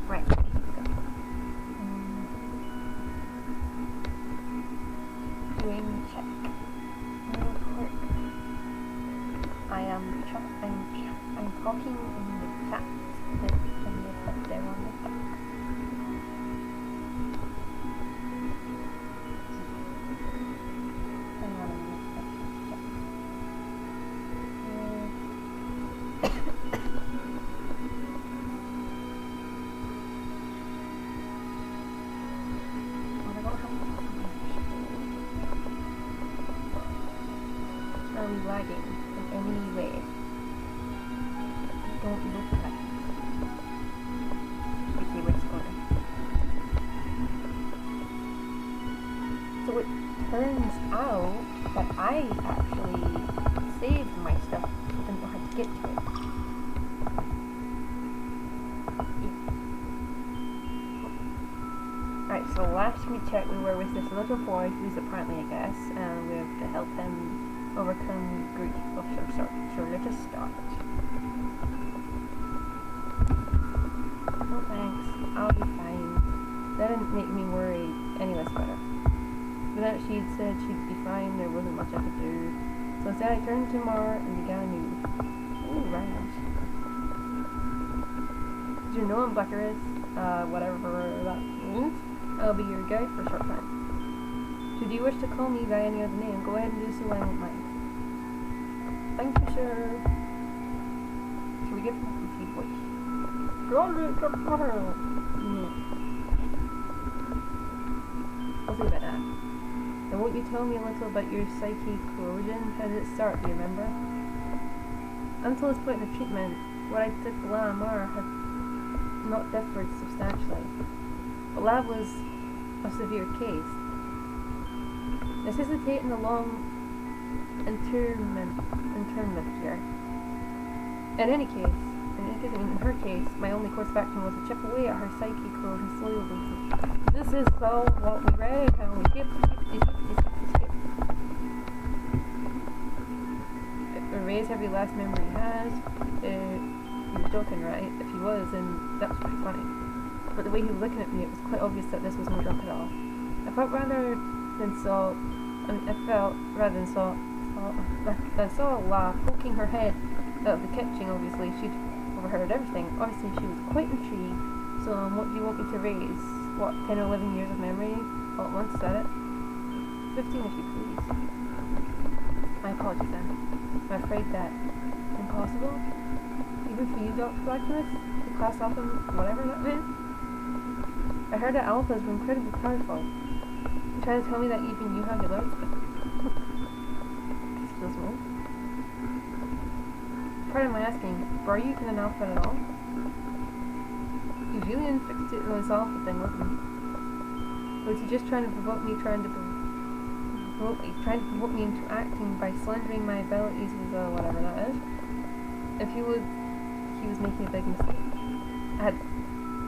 Right. Doing check. Real quick. I'm talking in the chat. If they're on the chat. Hang on a minute. Check. Are we lagging in any way? Don't look like it. Okay, what's going on? So it turns out that I actually saved my stuff. Didn't know how to get to it. Right, so last we checked we were with this little boy who's apparently a guess, and we have to help him overcome grief of some sort. So let us start. Oh thanks, I'll be fine. That didn't make me worry any less better. But that she'd said she'd be fine, there wasn't much I could do. So instead I turned to Mara and began anew. Ooh, rhymes. Do you know what Blacker is? Whatever that means. I'll be your guide for a short time. Should you wish to call me by any other name, go ahead and do so, I won't mind. Thank you, sir. Should we get from the feed voice? We'll see about that. Now won't you tell me a little about your psyche corrosion? How did it start, do you remember? Until this point in the treatment, what I took to Lamar had not differed substantially. But Lab was a severe case. Necessitating a long internment here. In her case, my only course of action was to chip away at her psyche corrosion slowly. This is all what we read, and we skip. Erase every last memory he has. He was joking, right? If he was, then that was pretty funny. But the way he was looking at me, it was quite obvious that this was no joke at all. I felt saw La poking her head out of the kitchen. Obviously, she'd overheard everything. Obviously, she was quite intrigued. So, what do you want me to raise? What, 10 or 11 years of memory? All at once, said it? 15 if you please. My apologies then. I'm afraid that impossible? Even for you, Dr. Blacksmith? The class alpha, whatever that meant? I heard that alphas were incredibly powerful. You trying to tell me that even you have your limits? Excuse me. Pardon my asking, but are you even an alpha at all? He was really infixated on this alpha thing, wasn't he? Or was he just trying to provoke me into acting by slandering my abilities with whatever that is? If he was making a big mistake. I had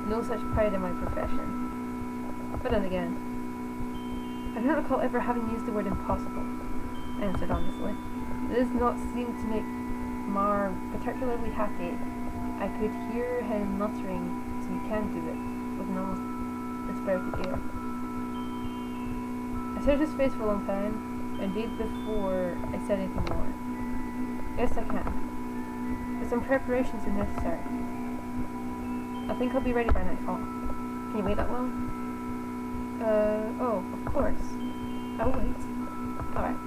no such pride in my profession. But then again, I don't recall ever having used the word impossible, I answered honestly. This does not seem to make Mar particularly happy. I could hear him muttering, so you can do it, with an almost dispirited air. I searched his face for a long time, indeed before I said anything more. Yes, I can. But some preparations are necessary. I think I'll be ready by nightfall. Can you wait that long? Oh, of course. I'll wait. Alright.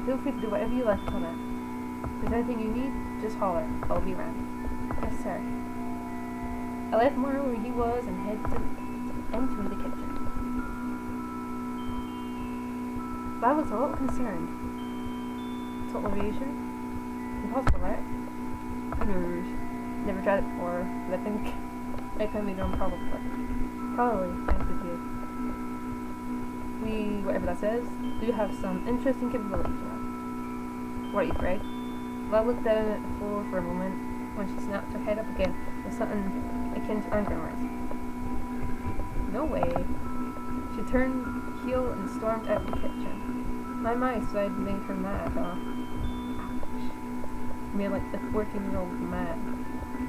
Feel free to do whatever you like until then. If there's anything you need, just holler. I'll be around. Yes, sir. I left Mara where he was and headed into the kitchen. I was a little concerned. Total aviation? Impossible, right? Who knows? Never tried it before, but I think I can be done probably. Probably, thanks to you. We, whatever that says, do have some interesting capabilities, you know. What are you, afraid? Well, I looked down at the floor for a moment when she snapped her head up again with something akin to anger in her eyes. No way. She turned heel and stormed out of the kitchen. My, so I'd made her mad, huh? Ouch. Made like the 14-year-old mad.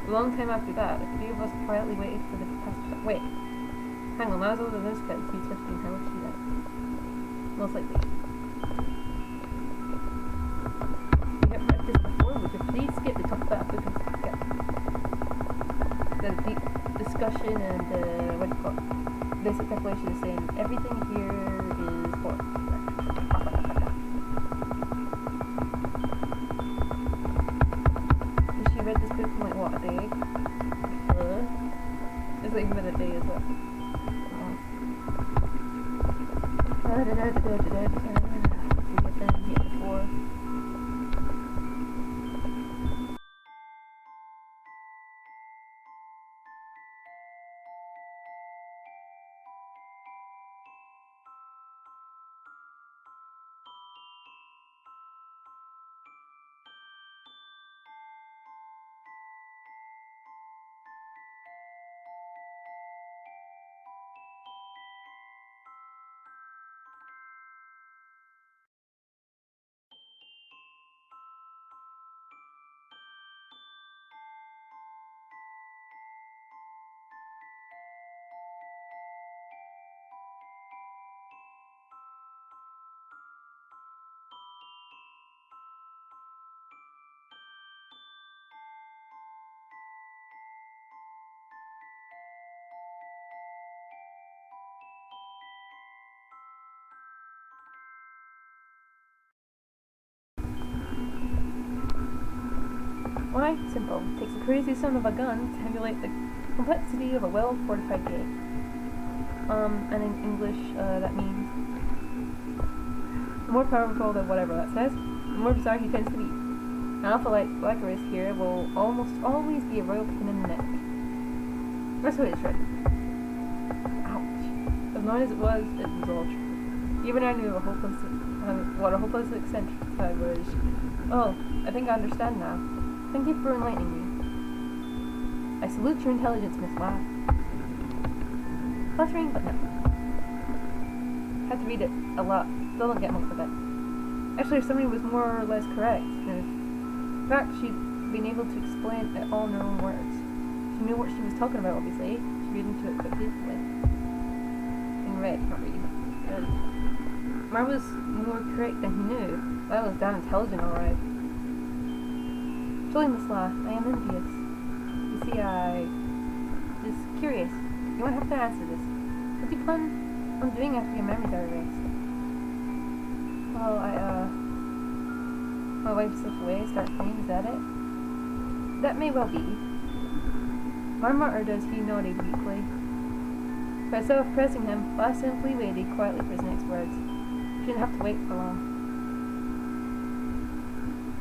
A long time after that, the three of us quietly waited for the pastor. Wait. Hang on, I was older than this kid. He's 15. How old is he then? Most likely. We have read this before. Would you please skip the top that because the deep discussion and what do you call it? Basic calculation is saying everything here is 4. She read this book in like what, a day? It's like even a day as well. We get them here before. Why? Simple. Takes the crazy son of a gun to emulate the complexity of a well-fortified gate. And in English, that means the more powerful than whatever that says, the more bizarre he tends to be. An alpha like Blackberries here will almost always be a royal pain in the neck. That's what it's right. Ouch. As annoying as it was all true. Even I knew what a hopeless eccentric I was. Oh, I think I understand now. Thank you for enlightening me. I salute your intelligence, Miss Laugh. Flattering, but no. Had to read it a lot. Still don't get most of it. Actually, if somebody was more or less correct. In fact, she'd been able to explain it all in her own words. She knew what she was talking about, obviously. She read into it quickly. In red, not read. Mar was more correct than he knew. I was damn intelligent, alright. Truly, Miss Law, I am envious. You see, just curious. You won't have to answer this. What do you plan on doing after your memories are erased? Well, my wife slipped away, start cleaning, is that it? That may well be. Marmot, or does he nodded weakly? By so pressing him, La simply waited quietly for his next words. She didn't have to wait for long.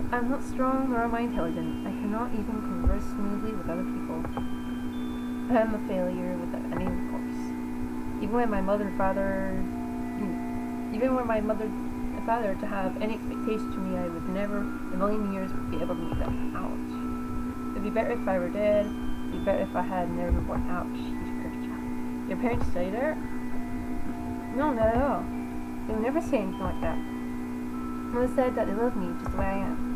I'm not strong nor am I intelligent. I cannot even converse smoothly with other people. I am a failure without any recourse. Even when my mother and father to have any expectations from me, I would never in a million years be able to meet them. Ouch. It'd be better if I were dead. It'd be better if I had never been born. Ouch. You cursed child. Your parents tell you that? No, not at all. They would never say anything like that. They said that they love me just the way I am.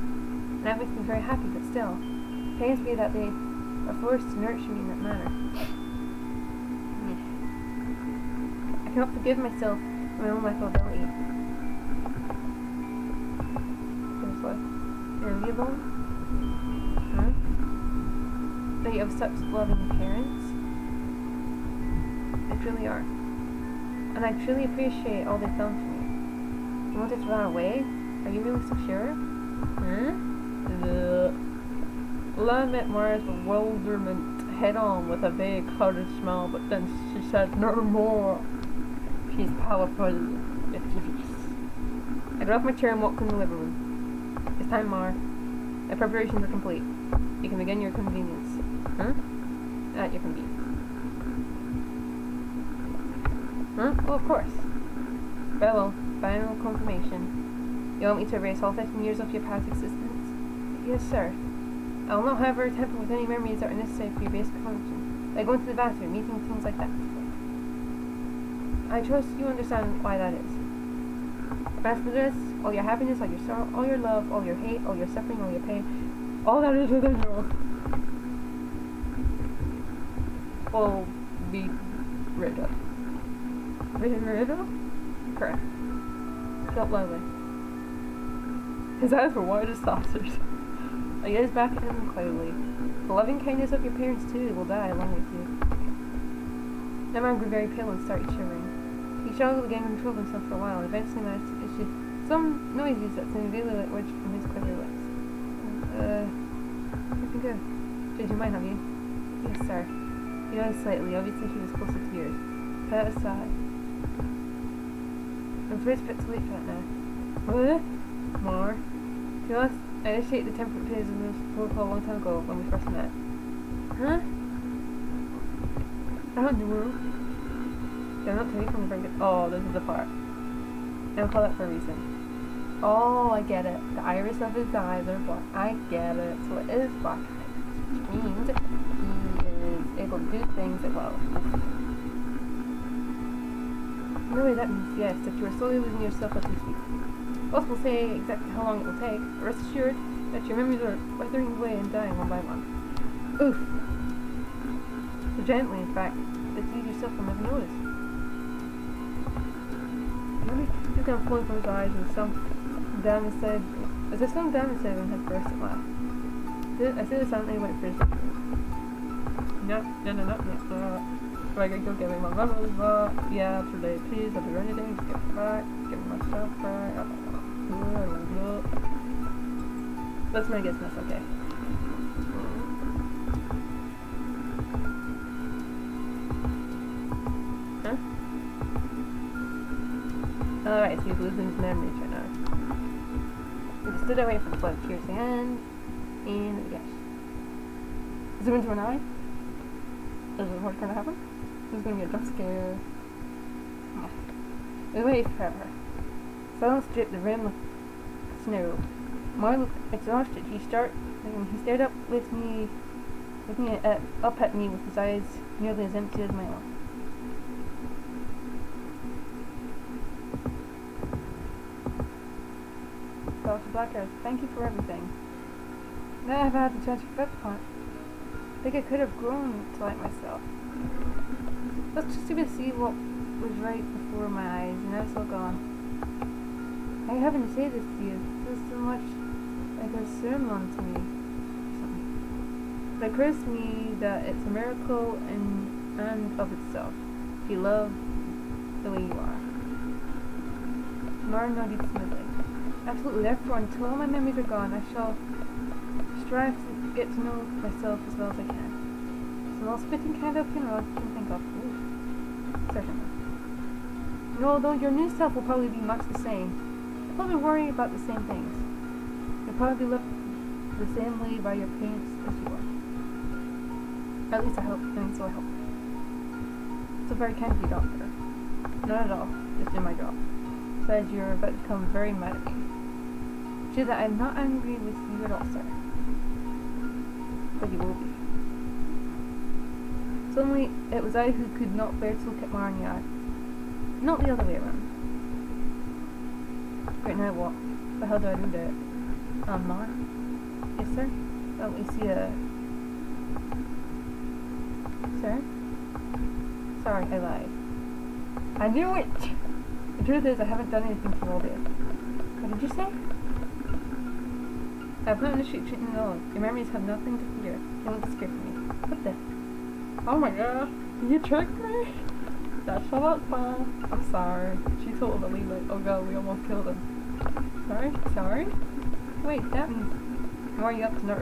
And that makes me very happy, but still, it pains me that they are forced to nurture me in that manner. I cannot forgive myself for my own lack of ability. There's what? Are you alone? Huh? That you have such loving parents? They truly are. And I truly appreciate all they've done for me. You wanted to run away? Are you really so sure? Huh? La met Mara's bewilderment head on with a vague, clouded smile, but then she said, "No more." She's powerful, mischievous. I got off my chair and walked in the living room. It's time, Mar. My preparations are complete. You can begin your convenience. Huh? At your convenience. Huh? Oh, of course. Well, final confirmation. You want me to erase all 15 years of your past existence? Yes, sir. I will not, however, tamper with any memories that are necessary for your basic function, like going to the bathroom, eating, things like that. I trust you understand why that is. But as for this, all your happiness, all your sorrow, all your love, all your hate, all your suffering, all your pain, all that is within you will be rid of. Rid of? Correct. Felt lonely. His eyes were wide as saucers. I gazed back at him clearly. The loving kindness of your parents, too, will die along with you. The man grew very pale and started shivering. He struggled again and controlled himself for a while, and eventually managed to issue some noises that sounded really like words from his quivering lips. Looking good. Changed your mind, have you? Yes, sir. He nodded slightly. Obviously, he was close to tears. Put out a sigh. I'm afraid it's a bit too late for that now. What? More? To be honest, I initiated the temperate phase of this protocol a long time ago when we first met. Huh? I don't know. Did I not tell you from the very good? Oh, this is the part. I'll call that for a reason. Oh, I get it. The iris of his eyes are black. I get it. So it is black, which means he is able to do things at will. Really, that means yes, that you are slowly losing yourself as we speak. Both will say exactly how long it will take, but rest assured that your memories are withering away and dying one by one. Oof. So gently, in fact, that you yourself will never notice. He's kind of flowing from his eyes and some down his side. As if some down his head and had burst at last. I see the sound anyway for his No. Right, go get me my memories back. Yeah, today, please, I'll do anything to get it back. Give myself back. That's my guess, that's okay. Huh? Alright, so he's losing his memories right now. We stood away from the blood piercing hand, and yes. Zoom into an eye. Is what's going to happen? There's going to be a jump scare. We waited forever. Silence dripped the room like snow. Mar looked exhausted. He stared up up at me with his eyes nearly as empty as my own. Dr. Blackheart, thank you for everything. Now I've had the chance to reflect upon it. I think I could have grown to like myself. Let's just see what was right before my eyes, and now it's all gone. I having to say this to you. It feels so much like a sermon to me. But it occurs to me that it's a miracle and of itself. If you love the way you are. Mara nodded smoothly. Absolutely, therefore, until all my memories are gone, I shall strive to get to know myself as well as I can. So I'll spitting kind of funeral I can think of. Ooh. Certainly. And although your new self will probably be much the same, you'll probably worry about the same things. You'll probably look the same way by your parents as you are. At least I hope. So I hope. It's a very kind of you, Doctor. Not at all. Just do my job. Says you're about to become very mad at me. Say that I'm not angry with you at all, sir. But you will be. Suddenly, it was I who could not bear to look at Mara in the eye. Not the other way around. Right now, what? The hell do I do that? Mara? Yes, sir? Oh, we see a... Sir? Sorry, I lied. I knew it! The truth is, I haven't done anything to you all day. What did you say? I've not initiated treatment at all. Your memories have nothing to fear. They won't disappear from me. What the? Oh my god! You tricked me? That's so much fun. I'm sorry. She totally like, oh god, we almost killed him. Sorry? Wait, that means... How are you up to not...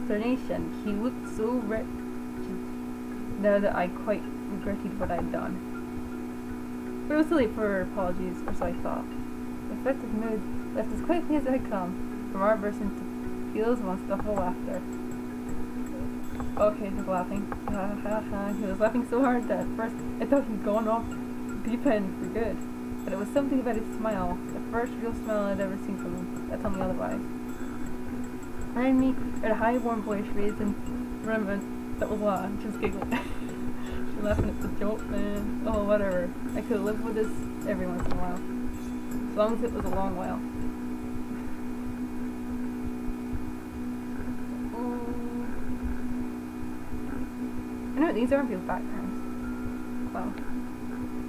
consternation. He looked so wretched now that I quite regretted what I'd done. But it was too late for apologies, or so I thought. The affected mood left as quickly as it had come, from our burst into peals of unstoppable laughter. Okay, he was laughing. Ha ha ha. He was laughing so hard that at first I thought he'd gone off deep end for good. But it was something about his smile, the first real smile I'd ever seen from him, that told me otherwise. Behind me, heard a high, warm voice raised in Remembrance that was La, and she was giggling. She was laughing at the joke, man. Oh, whatever. I could live with this every once in a while. As long as it was a long while. I know what these are in people's backgrounds. Well,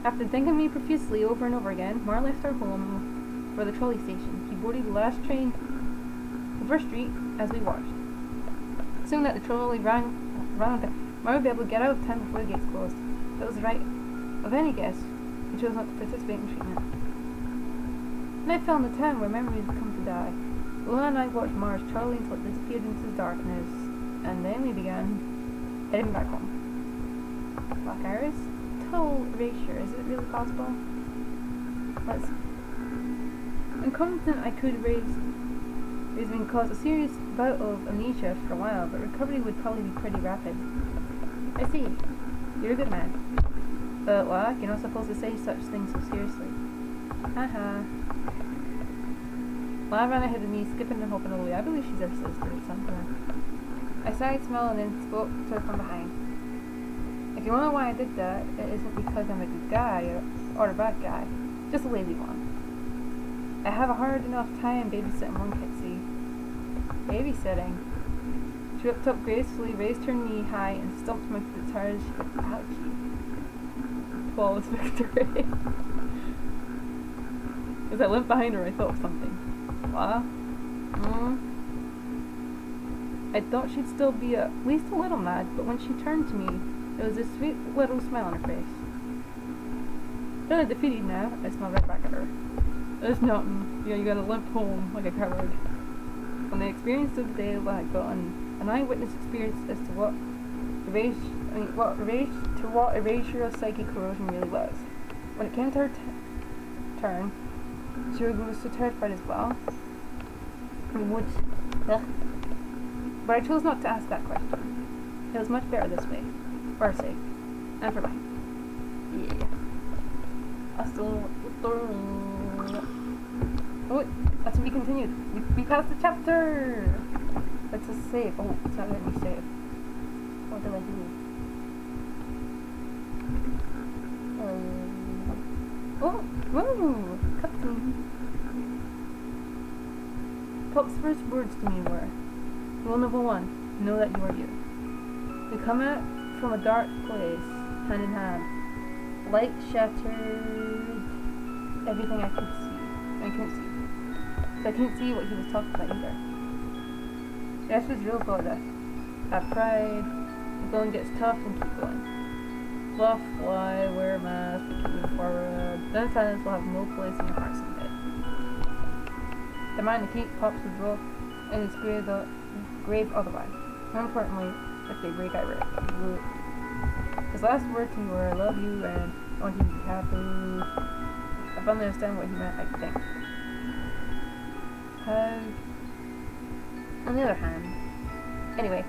after thanking me profusely over and over again, Mar left our home for the trolley station. He boarded the last train to First Street as we watched. Assuming that the trolley ran down, Mar would be able to get out of town before the gates closed. That was the right of any guest who chose not to participate in treatment. Night fell in the town where memories would come to die. Lola and I watched Mar's trolley until it disappeared into the darkness, and then we began heading back home. Black Iris? Total erasure. Is it really possible? I'm confident I could raise me cause a serious bout of amnesia for a while, but recovery would probably be pretty rapid. I see. You're a good man. But, like, you're not supposed to say such things so seriously. Haha. La ran ahead of me, skipping and hopping away. I believe she's our sister or something. I sighed, smiled, and then spoke to her from behind. If you wonder why I did that, it isn't because I'm a good guy or a bad guy. Just a lazy one. I have a hard enough time babysitting one kitsy. Babysitting. She whipped up gracefully, raised her knee high, and stomped my foot as hard as she could. Ouchie. Flawless victory. As I limped behind her, I thought of something. What? I thought she'd still be at least a little mad, but when she turned to me, there was a sweet little smile on her face. Feeling defeated now, I smiled right back at her. There's nothing. You gotta limp home like a coward. When the experience of the day I had gotten an eyewitness experience as to what erasure of psychic corrosion really was. When it came to her turn, she was so terrified as well. But I chose not to ask that question. It was much better this way. For her sake. And for mine. Yeah. Oh, that's to be continued. We passed the chapter! Let's just save. Oh, it's not letting me save. What did I do? Oh! Woo! Cutscene. Pop's first words to me were, Rule number 1, know that you are you. We come out from a dark place, hand in hand. Light shattered everything I could see. I couldn't see. So I couldn't see what he was talking about either. The rest was real Florida. Have pride, the going gets tough and keep going. Bluff, fly, wear a mask, keep moving forward. Then silence will have no place in your heart someday. The mind to keep Pops would roll and his grave otherwise. More importantly, if they break, I break. His last words to me were, I love you and I want you to be happy. I finally understand what he meant, I think. On the other hand, anyway,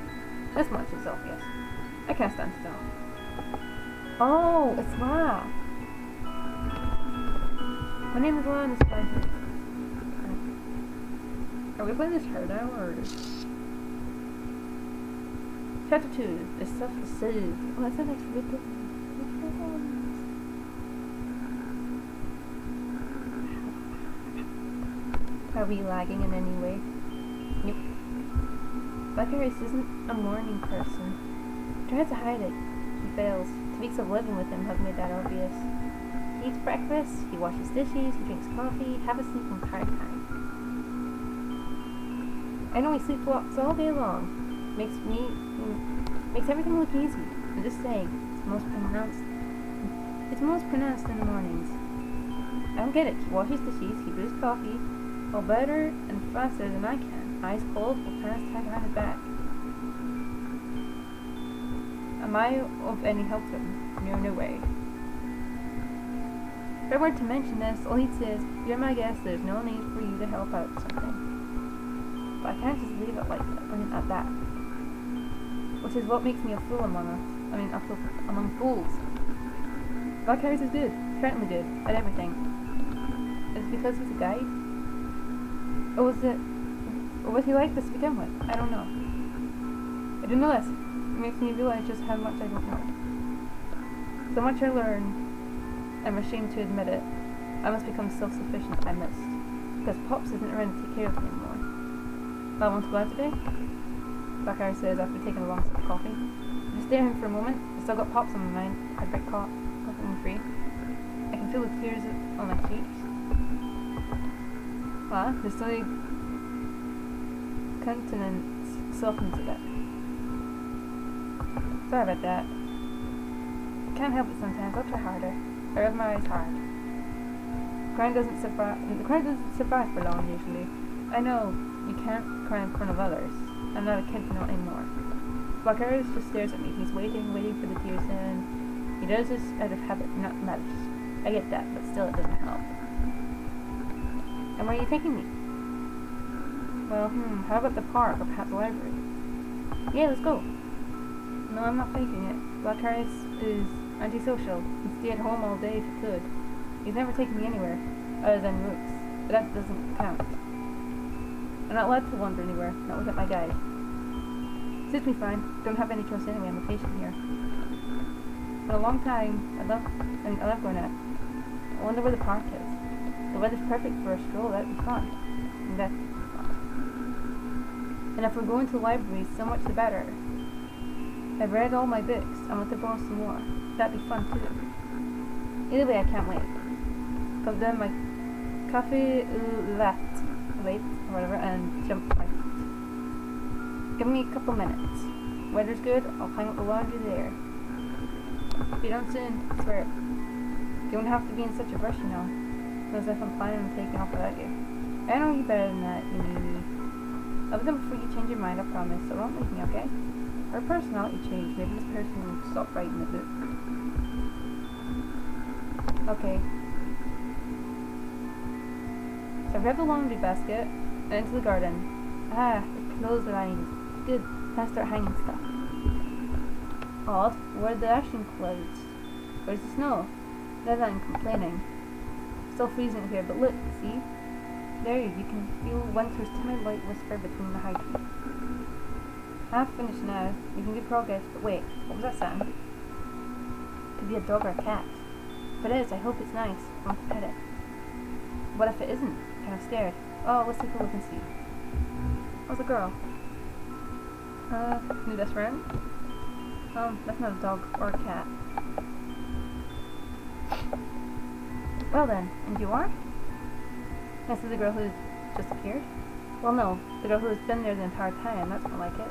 this much is obvious. I can't stand still. Oh, it's La. My name is La and this is Are we playing this her now, or? Chapter 2, the stuff is saved. Oh, that's a nice ribbon. Are we lagging in any way? Nope. Black Iris isn't a morning person. He tries to hide it. He fails. 2 weeks of living with him have made that obvious. He eats breakfast, he washes dishes, he drinks coffee, have a sleep on card time. I know he sleepwalks all day long. Makes everything look easy. I'm just saying, it's most pronounced in the mornings. I don't get it. He washes dishes, he brews coffee, all better and faster than I can. Eyes closed, with pants tied behind his back. Am I of any help to him? No way. If I were to mention this, all he'd say is, "You're my guest, there's no need for you to help out something." But I can't just leave it like that, at that. Which is what makes me a fool among fools. Black Harris is good, certainly good, at everything. Is it because he's a guide? Or was he like this to begin with? I don't know. I didn't know this. It makes me realize just how much I don't know. So much I learn, I'm ashamed to admit it. I must become self-sufficient, I must. Because Pops isn't around to take care of me anymore. Do I want to go out today? Black Harris says after taking a long sip of coffee. I stare at him for a moment. I still got Pops on my mind. I'd break coffee free. I can feel the tears on my cheeks. His silly countenance softens a bit. Sorry about that. Can't help it sometimes. I'll try harder. I rub my eyes hard. The crowd doesn't survive for long usually. I know you can't cry in front of others. I'm not a kid not anymore. Black Harris just stares at me. He's waiting for the tears in. He does this out of habit, not malice. I get that, but still it doesn't help. And where are you taking me? Well, how about the park or perhaps the library? Yeah, let's go. No, I'm not faking it. Black Harris is antisocial. He'd stay at home all day if he could. He's never taken me anywhere, other than routes. But that doesn't count. I'm not allowed to wander anywhere, not without my guide. Suits me fine. Don't have any choice anyway, I'm a patient here. For a long time, I love going out. I wonder where the park is. The weather's perfect for a stroll, that'd be fun. And if we're going to the library, so much the better. I've read all my books. I want to borrow some more. That'd be fun too. Either way, I can't wait. Put down my coffee late, or whatever, and jump to my feet. Give me a couple minutes. Weather's good, I'll hang up the laundry there. Be done soon, I swear it. You don't have to be in such a rush, you know. As if I'm planning on taking off without you. I know you better than that, you need me. I'll be done before you change your mind, I promise, so don't leave me, okay? Her personality changed. Maybe this person will stop writing the book. Okay. So I grab the laundry basket and into the garden. The clothes lines. Good. Time to start hanging stuff. Odd. Where are the ashing clouds? Where's the snow? Now that I'm complaining. Still freezing here, but look, see? There, you can feel winter's timid light whisper between the high trees. Half finished now. Making good progress, but wait, what was that sound? Could be a dog or a cat. If it is, I hope it's nice. I want to pet it. What if it isn't? Kind of scared. Oh, let's take a look and see. What's the girl? New best friend? That's not a dog or a cat. Well then, and you are? This is the girl who just appeared? Well no, the girl who has been there the entire time, that's more like it.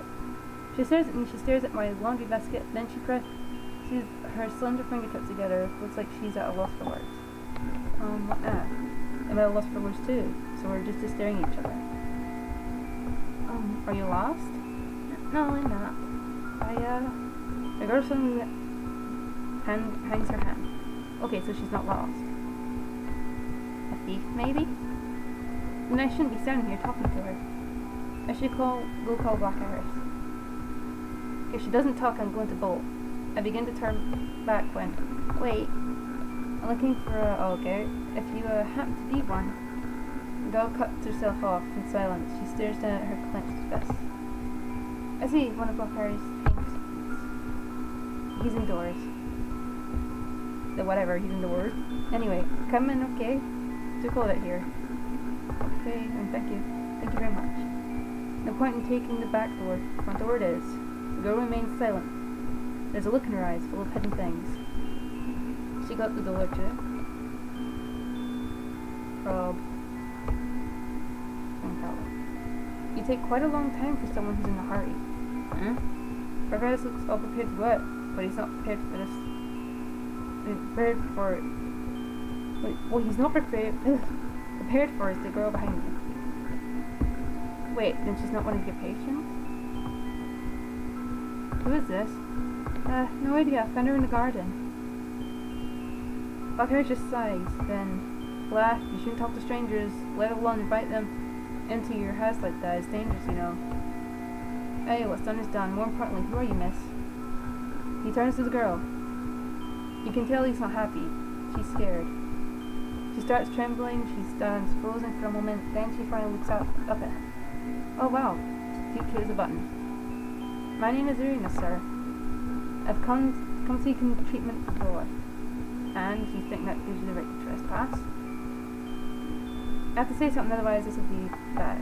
She stares at me, she stares at my laundry basket, then she presses her slender fingertips together. Looks like she's at a loss for words. What now? I'm at a loss for words too, so we're just staring at each other. Are you lost? No, I'm not. The girl suddenly hangs her hand. Okay, so she's not lost. A thief, maybe? Then I shouldn't be standing here talking to her. I should go call Black Harris. If she doesn't talk, I'm going to bolt. I begin to turn back when... Wait. I'm looking for a... Okay. If you happen to be one... The girl cuts herself off in silence. She stares down at her clenched fist. I see one of Black Harris' paintings. He's indoors. Whatever, he's indoors. Anyway, come in, okay? It's too cold out here. Okay, and thank you. Thank you very much. No point in taking the back door. Front door it is. The girl remains silent. There's a look in her eyes, full of hidden things. She got the door too. Rob. You take quite a long time for someone who's in a hurry. Harris looks all prepared to go out, but he's not prepared for this. Prepared for it. Wait, what he's not prepared for is the girl behind me. Wait, then she's not one of your patients? Who is this? No idea. I found her in the garden. Black Iris just sighs, then laughed. You shouldn't talk to strangers, let alone invite them into your house like that. It's dangerous, you know. Hey, what's done is done. More importantly, who are you, miss? He turns to the girl. You can tell he's not happy. She's scared. She starts trembling. She stands frozen for a moment. Then she finally looks up at him. Oh wow, cute as a button. My name is Irina, sir. I've come seeking treatment for boy. And you think that gives you the right to trespass? I have to say something, otherwise this will be bad.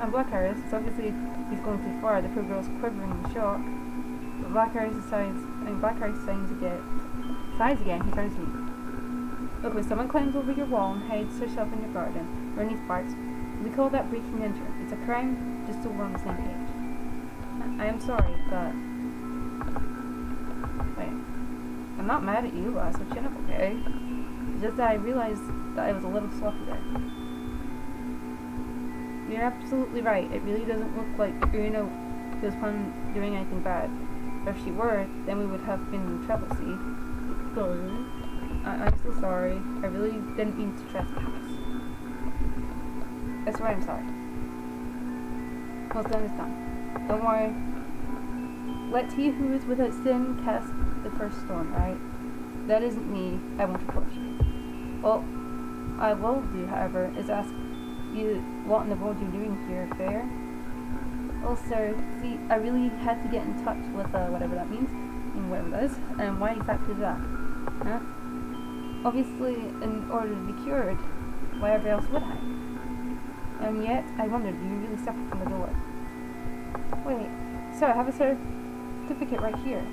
And Black Iris, it's obviously he's going too far. The poor girl's quivering in shock. But Black Iris sighs again. He turns to me. Look, when someone climbs over your wall and hides herself in your garden, or underneath parts, we call that breaking and entering. It's a crime, just so we're on the same page. I am sorry, but... Wait. I'm not mad at you, so chin up, okay? It's just that I realized that I was a little sloppy there. You're absolutely right. It really doesn't look like Irina was doing anything bad. If she were, then we would have been in trouble, see? Sorry. I'm so sorry. I really didn't mean to trespass. That's right, I'm sorry. What's done is done. Don't worry. Let he who is without sin cast the first stone, right? That isn't me. I won't approach you. All I will do, however, is ask you what in the world you're doing here, fair? Oh, sir, see, I really had to get in touch with whatever that means, and whatever that is, and why exactly that? Huh? Obviously, in order to be cured. Whatever else would I? And yet, I wondered, do you really suffer from the door? Wait, sir, I have a certificate right here.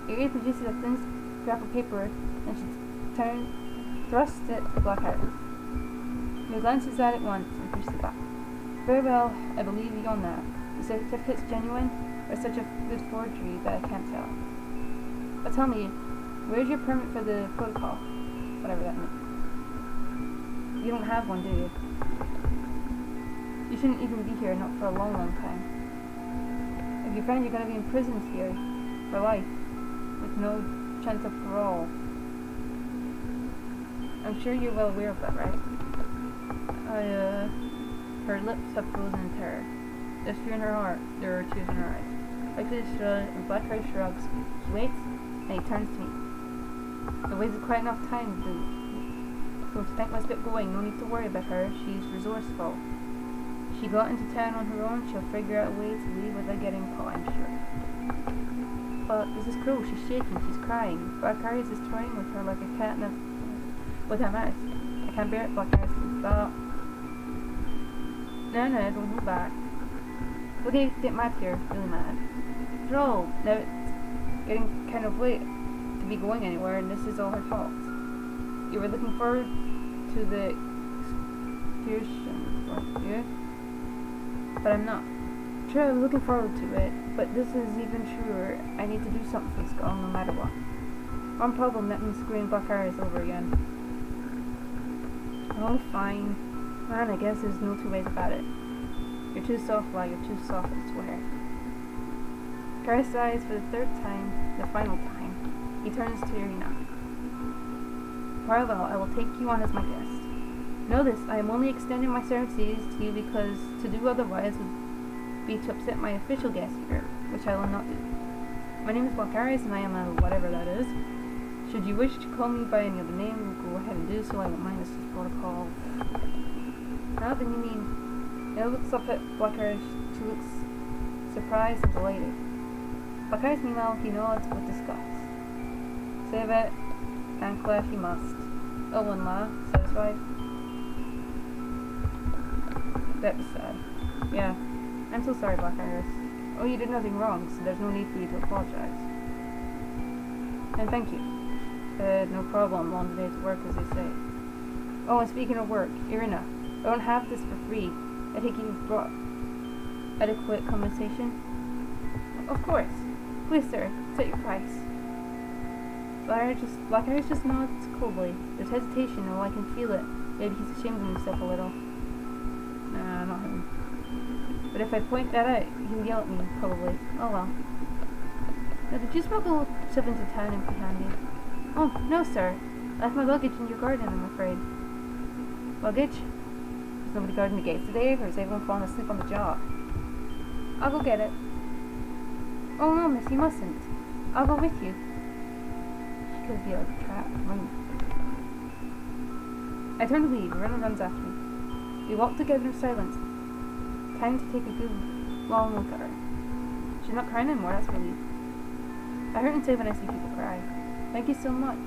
Irina produces a thin scrap of paper, and she thrusts it to Black Iris. He glances at it once and pushes it back. Very well, I believe you on that. The certificate's genuine, or such a good forgery that I can't tell. But tell me, where's your permit for the protocol? Whatever that means. You don't have one, do you? You shouldn't even be here, not for a long, long time. If you find you're going to be imprisoned here for life, with no chance of parole, I'm sure you're well aware of that, right? Her lips have frozen in terror. There's fear in her heart. There are tears in her eyes. Like this shrug, and Black Iris shrugs. She waits, and he turns to me. I waited quite enough time to think let's get going. No need to worry about her. She's resourceful. She got into town on her own. She'll figure out a way to leave without getting caught, I'm sure. But this is cruel. She's shaking. She's crying. Black Iris is toying with her like a cat with a mouse. I can't bear it. Black Iris, stop. No, don't hold back. Okay, get mad here. Really mad. Droll. Now it's getting kind of late to be going anywhere, and this is all her fault. You were looking forward to the excursion, weren't you? But I'm not. Sure, I was looking forward to it, but this is even truer. I need to do something for this girl, no matter what. One problem, that means screwing Black Iris over again. Oh, fine. Man, I guess there's no two ways about it. You're too soft, Lie. You're too soft, I swear. Iris sighs for the third time, the final time. He turns to Irina. Very well, I will take you on as my guest. Know this, I am only extending my services to you because to do otherwise would be to upset my official guest here, which I will not do. My name is Black Iris, and I am a whatever that is. Should you wish to call me by any other name, go ahead and do so. I won't mind. This is protocol. Now then you mean... Now looks up at Black Iris. She looks surprised and delighted. Black Iris, meanwhile, he nods with disgust. Save it, and clap he must. Oh, and La, satisfied? That was sad. Yeah. I'm so sorry, Black Iris. Oh, you did nothing wrong, so there's no need for you to apologize. And thank you. No problem. Long day's work, as they say. Oh, and speaking of work, Irina, I don't have this for free. I think you've brought adequate compensation? Of course. Please, sir, set your price. Black Iris just nods coldly. There's hesitation, oh, I can feel it. Maybe he's ashamed of himself a little. Nah, not him. But if I point that out, he'll yell at me, probably. Oh well. Now, did you smuggle stuff into town empty handed? Oh, no, sir. I left my luggage in your garden, I'm afraid. Luggage? Is nobody guarding the gates today, or is everyone falling asleep on the job? I'll go get it. Oh no, miss, you mustn't. I'll go with you. She could be like a trap. Run. I turn to leave. Runner runs after me. We walk together in silence. Time to take a good long look at her. She's not crying anymore, that's a relief. I hurt inside when I see people cry. Thank you so much,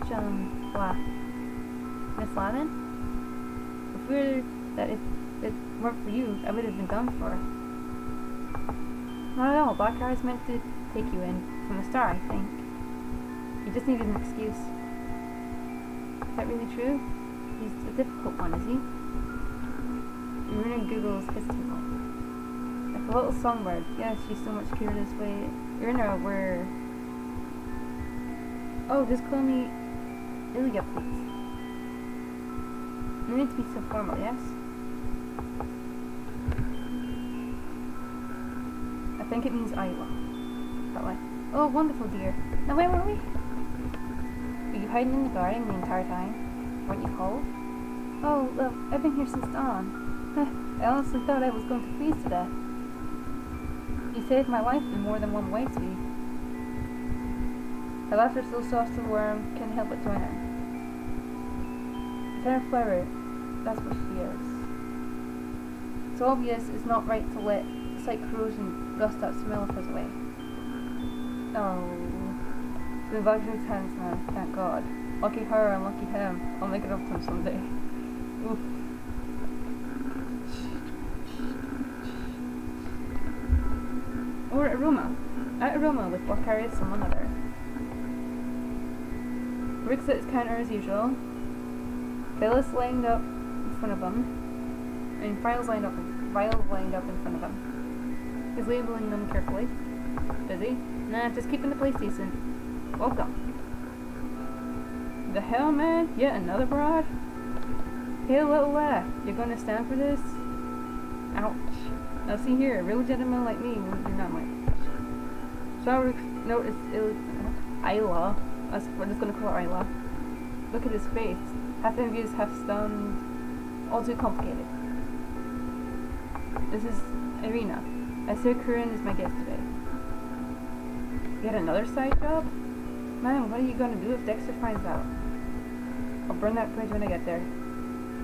Miss Lavin? I fear that if it weren't for you, I would have been done for. Not at all. Black Eyes meant to take you in from the start, I think. You just needed an excuse. Is that really true? He's a difficult one, is he? Irina giggles hesitantly. Like a little songbird. Yes, she's so much cuter this way. Irina, we're... Oh, just call me Ilya, please. You need to be so formal, yes? I think it means Iowa. That way. Oh, wonderful, dear. Now, where were we? Were you hiding in the garden the entire time? Weren't you cold? Oh, look, I've been here since dawn. I honestly thought I was going to freeze to death. You saved my life in more than one way, sweetie. Her laughter so soft and warm, couldn't help but join her. A tender flower, that's what she is. It's obvious it's not right to let slight corrosion rust that smell of hers away. Oh, she's in Valkyrie's hands now, thank God. Lucky her and lucky him. I'll make it up to him someday. Oof. Or at Aroma with Blacarius and one other. Rick's at his counter as usual. Phyllis lined up in front of him. And vials lined up in front of him. He's labeling them carefully. Busy? Nah, just keeping the place decent. Welcome. The hell, man? Yet another broad? Hey, little laugh. You're gonna stand for this? Ouch. Now see here, a real gentleman like me wouldn't do that much. So notice Isla. We're just gonna call her Isla. Look at his face. Half envious, half stunned. All too complicated. This is Irina. I say Corinne is my guest today. Yet another side job? Man, what are you gonna do if Dexter finds out? I'll burn that bridge when I get there.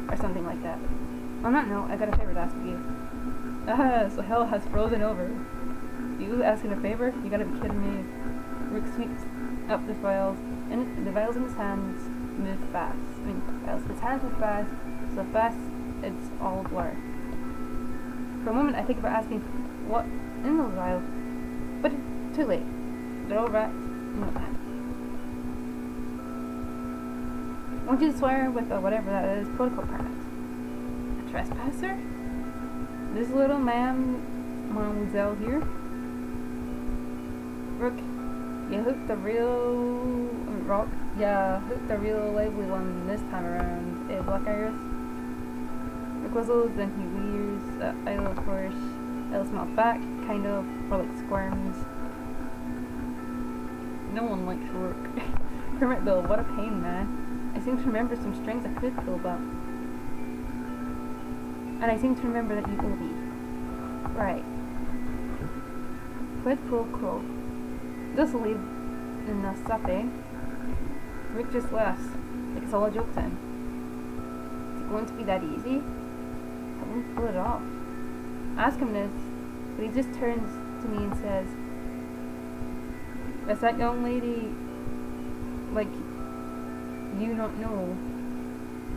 Or something like that. On that note, I got a favor to ask of you. Ah, so hell has frozen over. You asking a favor? You gotta be kidding me. Rick sweeps up the vials, and the vials in his hands move fast. His hands move fast, so fast it's all blur. For a moment, I think about asking what in those vials, but it's too late. They're all wrapped in a bag. I want you to swear with whatever that is, political permit. A trespasser? This little mademoiselle here? Rook, you hooked the real lively one this time around, Black Iris. Rook whistles, then he leers at Isla first. Isla smells back, kind of, or like squirms. No one likes Rook. Permit bill, what a pain, man. I seem to remember some strings I could pull, but... And I seem to remember that you owe me. Right. Quid pro quo. This'll leave in the stuff, eh? Rick just laughs, like it's all a joke to him. Is it going to be that easy? I won't pull it off. Ask him this, but he just turns to me and says, "Is that young lady, like, you not know?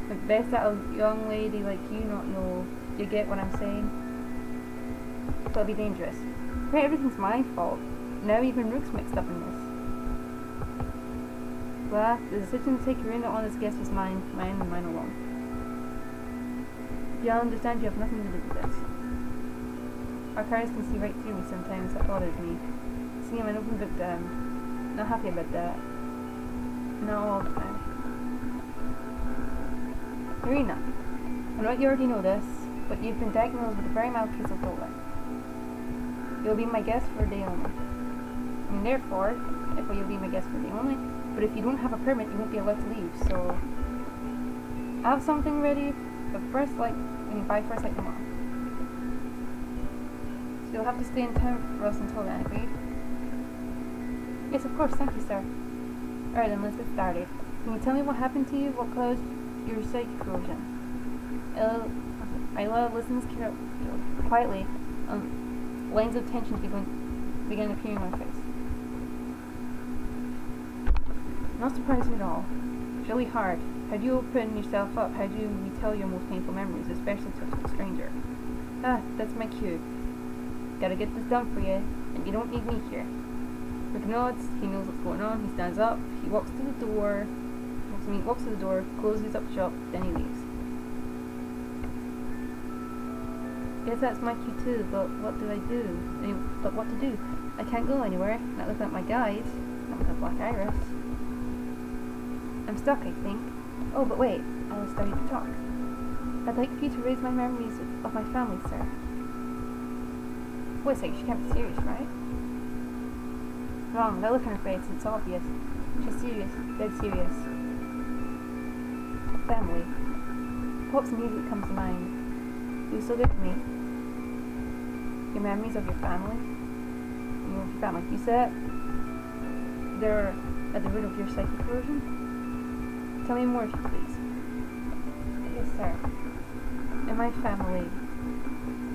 Like, best that a young lady like you not know? Do you get what I'm saying? That'll be dangerous. Right, everything's my fault. Now even Rook's mixed up in this. Well, the decision to take Irina on as guest was mine and mine alone. You understand you have nothing to do with this. Our cars can see right through me sometimes, that bothers me. See, I'm an open book to them. Not happy about that. Not all the time. Irina, I know you already know this, but you've been diagnosed with a very mild case of Dolan. You'll be my guest for a day only. And therefore, if you'll be my guest for a day only. But if you don't have a permit, you won't be allowed to leave. So I have something ready, but first, by first, tomorrow. So you'll have to stay in town for us until then, agreed? Yes, of course. Thank you, sir. Alright, then let's get started. Can you tell me what happened to you? What caused your psychic corrosion? Ayla listens quietly. Lines of tension began appearing on her face. Not surprising at all. It's really hard. How do you open yourself up? How do you retell your most painful memories, especially to a stranger? Ah, that's my cue. Gotta get this done for you, and you don't need me here. Rick nods. He knows what's going on. He stands up. He walks to the door. Closes up shop, then he leaves. Guess that's my cue too, but what do I do? But what to do? I can't go anywhere. Not looking at my guide. Not with a black iris. I'm stuck, I think. Oh, but wait. I started to talk. I'd like for you to raise my memories of my family, sir. Wait a sec, she can't be serious, right? Wrong. That look on her face, it's obvious. She's serious. Dead serious. Family. Pop's music comes to mind. It was so good to me. Your memories of your family? You said they're at the root of your psychic corrosion? Tell me more, if you please. Yes, sir. In my family,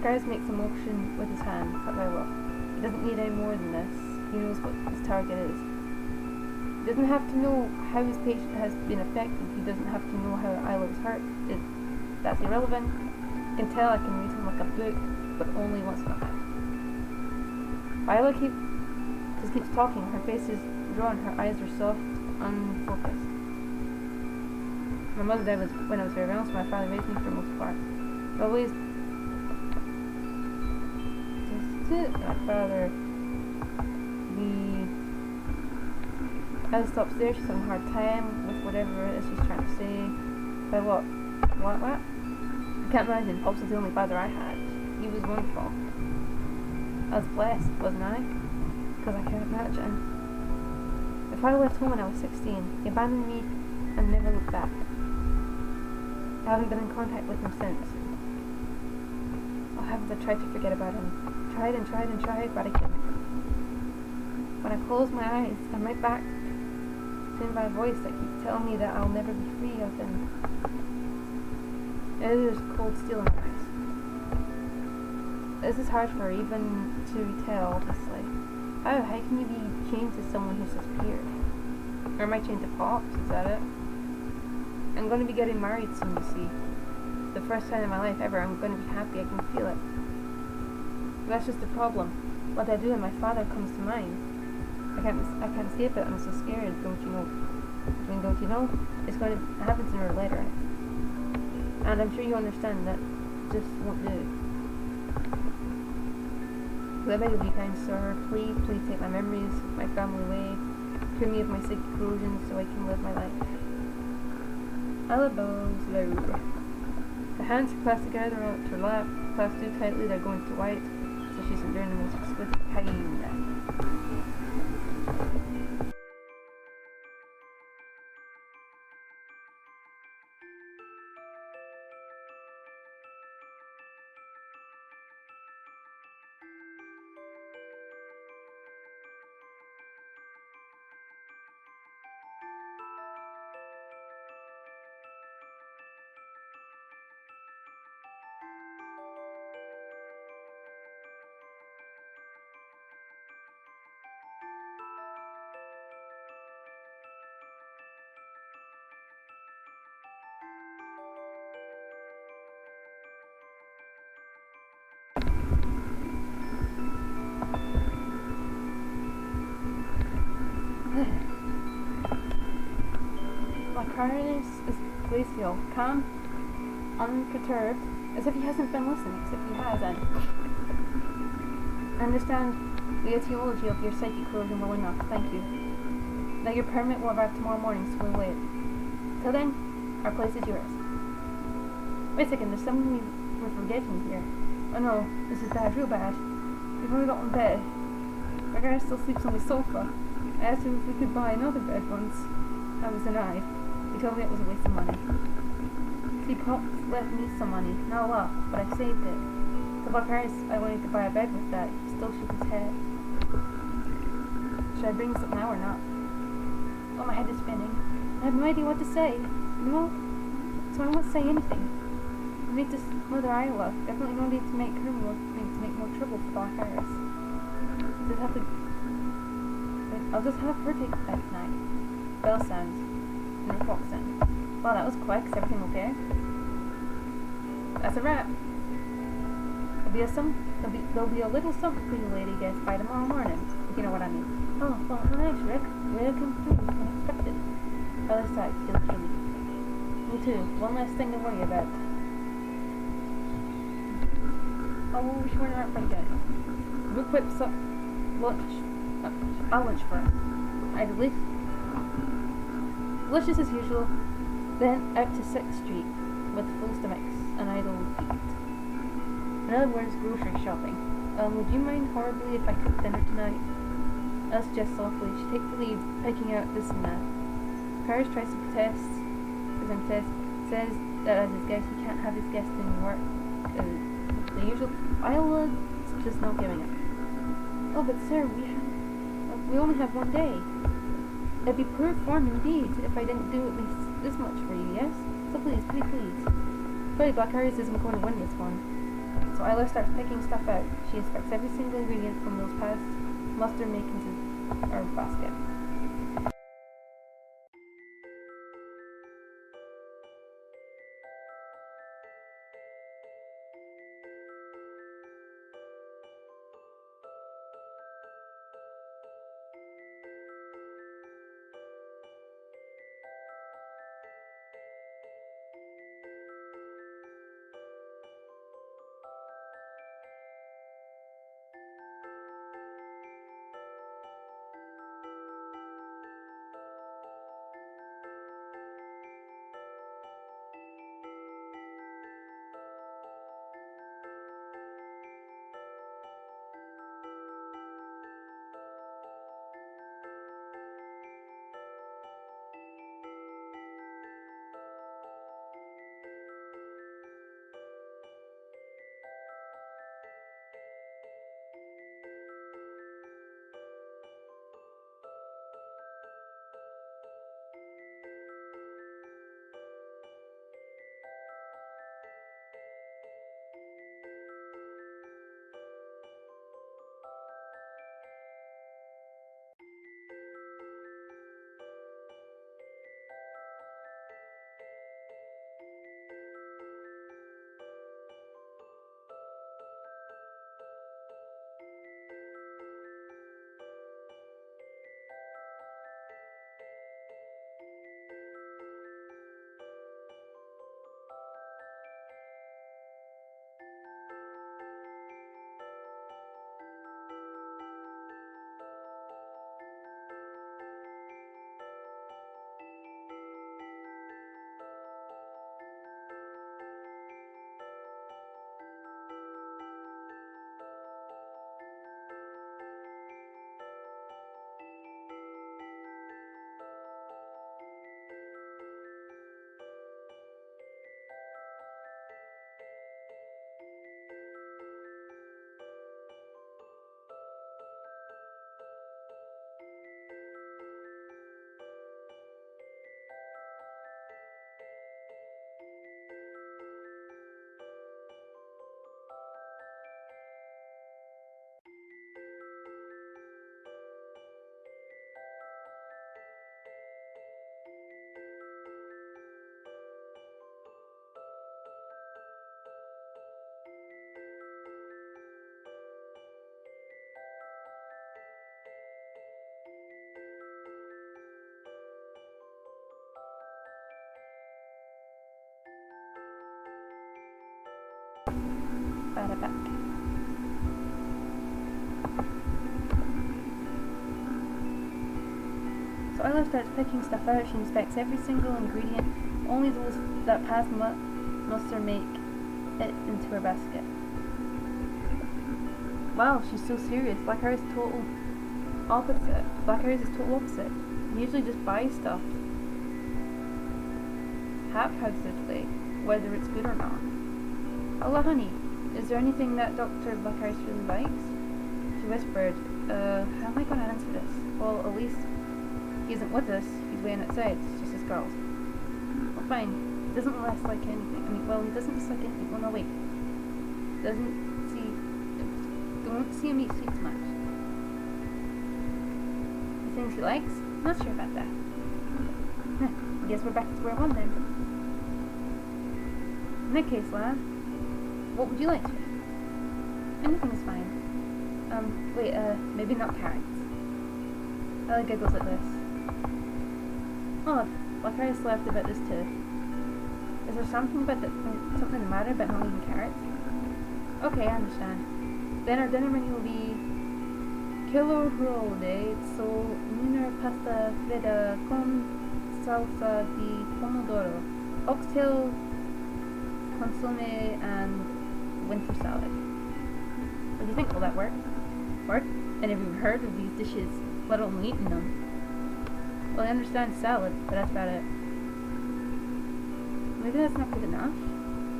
Gareth makes a motion with his hand, cut by will. He doesn't need any more than this. He knows what his target is. He doesn't have to know how his patient has been affected. He doesn't have to know how Isla was hurt. That's irrelevant. I can tell I can read him like a book, but only once in a while. Isla just keeps talking. Her face is drawn. Her eyes are soft, unfocused. My mother died when I was very young, so my father raised me for the most part. But always my father. Alice stops there. She's having a hard time with whatever it is she's trying to say. But what? I can't imagine. Pops was the only father I had. He was wonderful. I was blessed, wasn't I? Because I can't imagine. My father left home when I was 16. He abandoned me and never looked back. I haven't been in contact with him since. Oh heavens, I tried to forget about him. Tried, but I couldn't. When I close my eyes and my back turned by a voice that keeps telling me that I'll never be free of him. There's cold steel in my eyes. This is hard for even to retell, obviously. How can you be chained to someone who's disappeared? Or am I chained to Pops? Is that it? I'm going to be getting married soon, you see. The first time in my life ever, I'm going to be happy. I can feel it. But that's just the problem. What I do and my father comes to mind. I can't escape it. I'm so scared. Don't you know? It's going to happen sooner or later. And I'm sure you understand that just won't do. So I beg of you, kind sir, please take my memories of my family away. Cure me of my psychic corrosion so I can live my life. Ella bows low. The hands are clasped together on her lap, clasped too tightly, they're going to white, so she's enduring the most exquisite pain. My countenance is glacial, calm, unperturbed, as if he hasn't been listening, as if he has, and I understand the etiology of your psychic corrosion well enough, thank you. Now your permit will arrive tomorrow morning, so we'll wait. Till then, our place is yours. Wait a second, there's something we're forgetting here. Oh no, this is bad, real bad. We've only got one bed. My guy still sleeps on the sofa. I asked him if we could buy another bed once I was denied. He told me it was a waste of money. See, Pop's left me some money, not a lot, but I've saved it. The Black Harris I wanted to buy a bed with that. He still shook his head. Should I bring this up now or not? Oh, my head is spinning. I have no idea what to say. No, so I won't say anything. I need this Mother Iowa. Definitely no need to make more trouble for Black Harris. I'll just have her take the bed tonight. Bell sounds. And then walks in. Wow, that was quick. Is everything okay? That's a wrap. There'll be a little something for you, lady guest, by tomorrow morning, if you know what I mean. Oh, well, thanks, Rick. Welcome through. Unexpected. Other side feels relieved. Me too. One less thing to worry about. Oh, what was she wearing around for again? Rick whips up lunch for us. I delicious as usual. Then out to 6th Street with full stomachs and idle feet. In other words, grocery shopping. Would you mind horribly if I cooked dinner tonight? I'll suggest softly. She takes the lead, picking out this and that. Paris tries to protest, says that as his guest, he can't have his guest doing work. The usual. Isla's just not giving it. Oh, but sir, we only have one day. It'd be poor form indeed if I didn't do at least this much for you, yes? So please, pretty please. Clearly Black Harris isn't going to win this one. So Isla starts picking stuff out. She inspects every single ingredient from those past mustard makings in our basket. Bada back. So Isla starts picking stuff out. She inspects every single ingredient, only those that pass muster make it into her basket. Wow, she's so serious. Black Harris Opposite. Black Iris is total opposite. He usually just buys stuff haphazardly, whether it's good or not. Hello, honey. Is there anything that Dr. Black Iris really likes? She whispered, how am I going to answer this? Well, at least he isn't with us. He's waiting outside. It's just his girls. Well, fine. He doesn't like anything. He doesn't dislike anything. Oh, no, wait. Don't see him eat sweets much. The things he likes? Not sure about that. I guess we're back to square one then. In that case, lad, what would you like to eat? Anything is fine. Maybe not carrots. Ella giggles at this. Oh, Black Iris laughed about this too. Is there something the matter about not eating carrots? Okay, I understand. Then our dinner menu will be kilo rode, so lunar pasta fredda con salsa di pomodoro, oxtail, consomme, and winter salad. What do you think? Will that work? Work? And have you heard of these dishes, let alone eating them? Well, I understand salad, but that's about it. Maybe that's not good enough.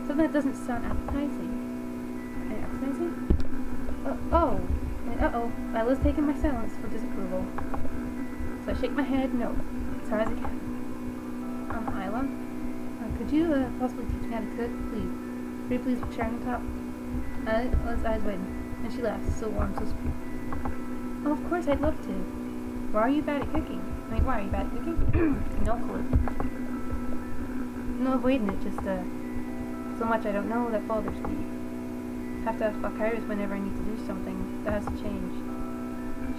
Something that doesn't sound appetizing. Appetizing? Uh-oh. Lila's taking my silence for disapproval. So I shake my head no, as hard as I can. Isla, could you possibly teach me how to cook, please? Pretty please with cherry on top? Lila's eyes widen, and she laughs, so warm, so sweet. Oh, of course, I'd love to. Why are you bad at cooking? Why are you bad at cooking? No clue. No avoiding it, just so much I don't know that bothers me. Have to ask Black Iris whenever I need to do something that has to change.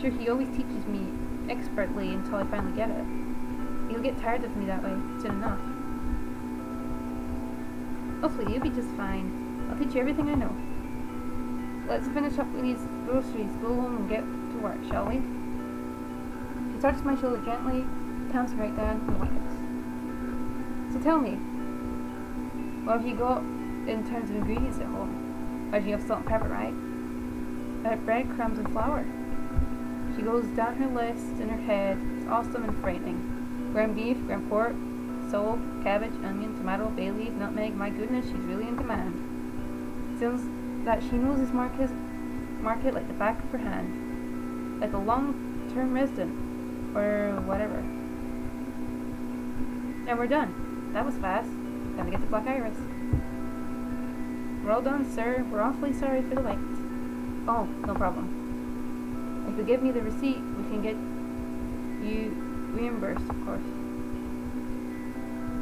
Sure, he always teaches me expertly until I finally get it. He'll get tired of me that way, soon enough. Hopefully, you'll be just fine. I'll teach you everything I know. Let's finish up with these groceries, go home and get to work, shall we? He touches my shoulder gently, calms me right down, and winks. So tell me, what have you got in terms of ingredients at home? Or do you have salt and pepper, right? Breadcrumbs and flour. She goes down her list in her head. It's awesome and frightening. Ground beef, ground pork, salt, cabbage, onion, tomato, bay leaf, nutmeg. My goodness, she's really in demand. Sounds that she knows this market like the back of her hand. Like a long-term resident, or whatever. Now we're done. That was fast. Time to get to Black Iris. We're all done, sir. We're awfully sorry for the wait. Oh, no problem. If you give me the receipt, we can get you reimbursed, of course.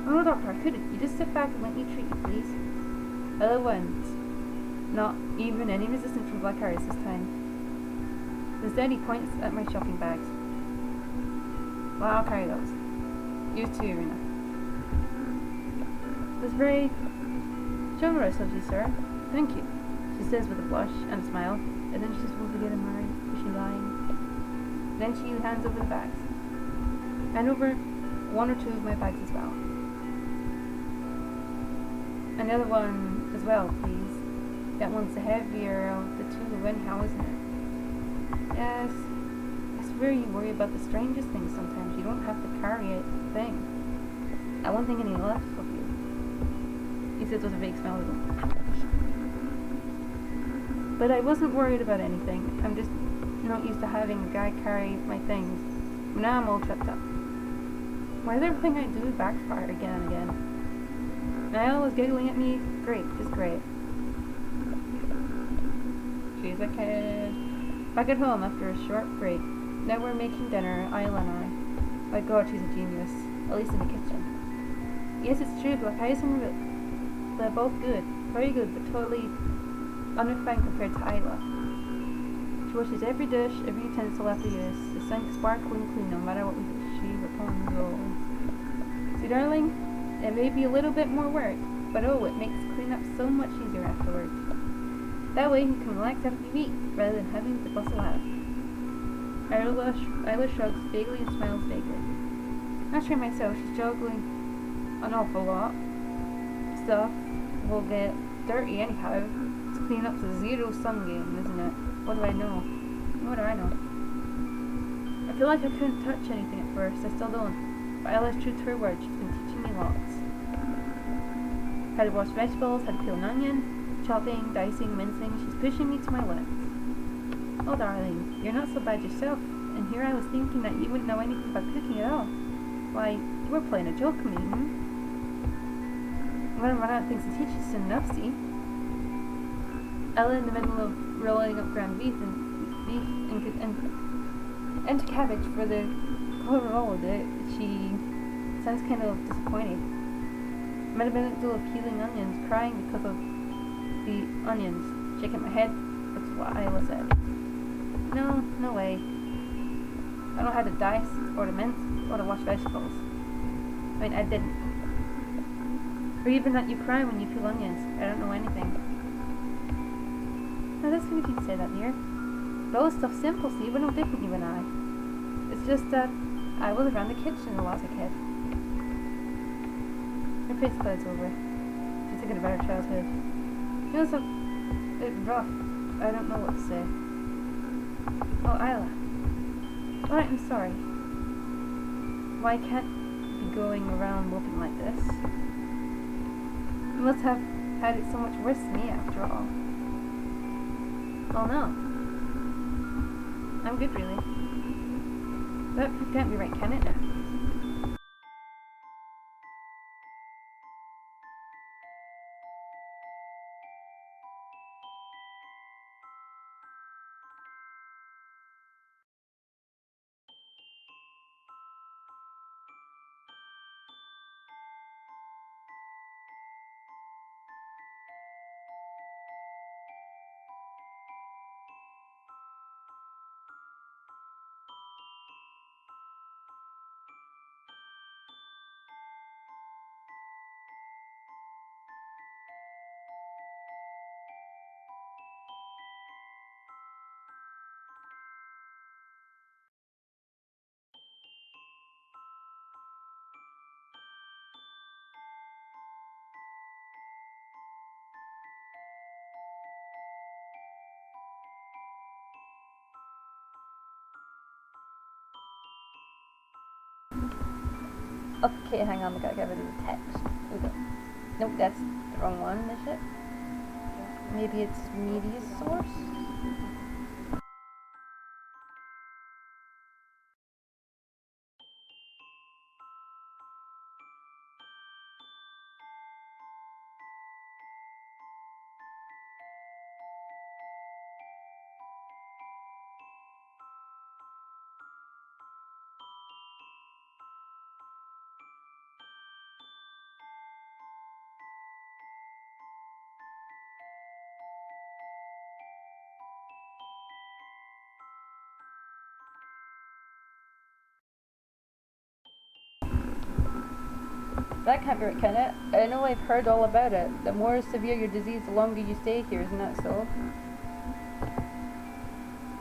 Oh no, Doctor, I couldn't. You just sit back and let me treat you, please. Ella went. Not even any resistance from Black Iris this time. Instead, he points at my shopping bags. Well, I'll carry those. You too, Irina. That's very generous of you, sir. Thank you, she says with a blush and a smile, and then she's supposed to get married. Is she lying? Then she hands over the bags. Hand over one or two of my bags as well. Another one as well, please. That one's the heavier of the two anyhow, isn't it? Yes. I swear you worry about the strangest things sometimes. You don't have to carry a thing. I won't think any left of you. He says with a big smile. But I wasn't worried about anything. I'm just not used to having a guy carry my things. Now I'm all tripped up. Why does everything I do backfire again and again? Niall was giggling at me. Great, just great. She's a kid. Back at home after a short break. Now we're making dinner, Isla and I. My God, she's a genius. At least in the kitchen. Yes, it's true, Black Iris and they're both good. Very good, but totally unrefined compared to Isla. She washes every dish, every utensil after use. The sink sparkling clean no matter what we do. She upon rolls. See, darling, it may be a little bit more work, but oh, it makes cleanup so much easier afterwards. That way you can relax after you eat, rather than having to bustle out. Isla shrugs vaguely and smiles vaguely. Not sure myself, she's juggling an awful lot. Stuff will get dirty anyhow. Clean up's a zero-sum game, isn't it? What do I know? What do I know? I feel like I couldn't touch anything at first. I still don't. But Ella's true to her word. She's been teaching me lots. How to wash vegetables, how to peel an onion, chopping, dicing, mincing. She's pushing me to my limits. Oh, darling, you're not so bad yourself. And here I was thinking that you wouldn't know anything about cooking at all. Why, you were playing a joke on me, I'm gonna run out of things to teach you soon enough, see? Ella, in the middle of rolling up ground beef and cabbage for the roll, she sounds kind of disappointed. Might have been a little peeling onions, crying because of the onions. Shaking my head, that's what Ella said. No way. I don't know how to dice, or to mince, or to wash vegetables. I mean, I didn't. Or even that you cry when you peel onions. I don't know anything. Now that's good if you'd say that, dear. But all this stuff's simple, see? We're no different, you and I. It's just that I was around the kitchen a lot as a kid. Her face glides over. She's thinking about her childhood. She was a bit rough. I don't know what to say. Oh, Isla. Alright, I'm sorry. Why can't you be going around moping like this? You must have had it so much worse than me, after all. Well, no. I'm good, really. That can't be right, can it now? Okay, hang on, we gotta get rid of the text. Okay. Nope, that's the wrong one, is it? Maybe it's media source? That can't be right, can it? I know I've heard all about it. The more severe your disease, the longer you stay here, isn't that so?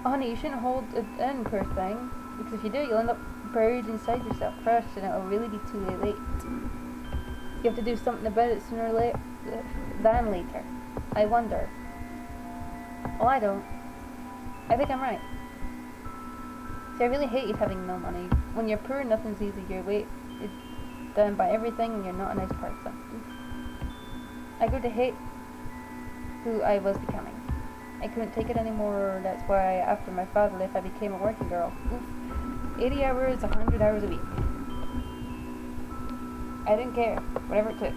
Oh, honey, you shouldn't hold it in, poor thing. Because if you do, you'll end up buried inside yourself, crushed, and it'll really be too late. You have to do something about it sooner or later than later. I wonder. Oh, I don't. I think I'm right. See, I really hated having no money. When you're poor, nothing's easy. You're down by everything, and you're not a nice person. I grew to hate who I was becoming. I couldn't take it anymore. That's why after my father left, I became a working girl. Oof. 80 hours, 100 hours a week. I didn't care, whatever it took.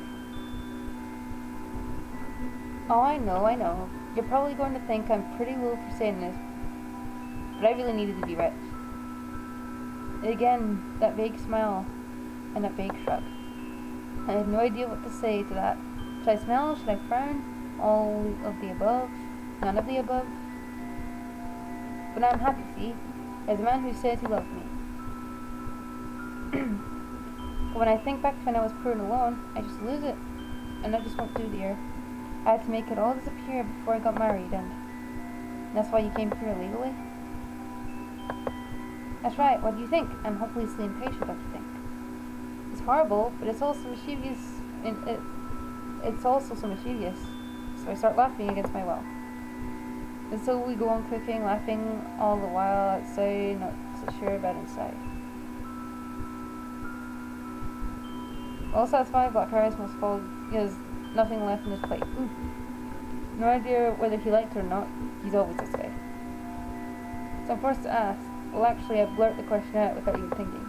Oh, I know. You're probably going to think I'm pretty low for saying this, but I really needed to be rich. And again, that vague smile and that vague shrug. I had no idea what to say to that. Should I smile? Should I frown? All of the above? None of the above? But now I'm happy, see? As a man who says he loves me. But when I think back to when I was poor and alone, I just lose it. And that just won't do, dear. I had to make it all disappear before I got married, and that's why you came here illegally? That's right, what do you think? I'm hopelessly impatient, don't you think? It's horrible, but it's also mischievous. It's also so mischievous. So I start laughing against my will. And so we go on cooking, laughing all the while outside, not to share a bed inside. Well satisfied, Black Harris must fall. He has nothing left in his plate. No idea whether he liked it or not. He's always this way. So I'm forced to ask. Well, actually, I blurt the question out without even thinking.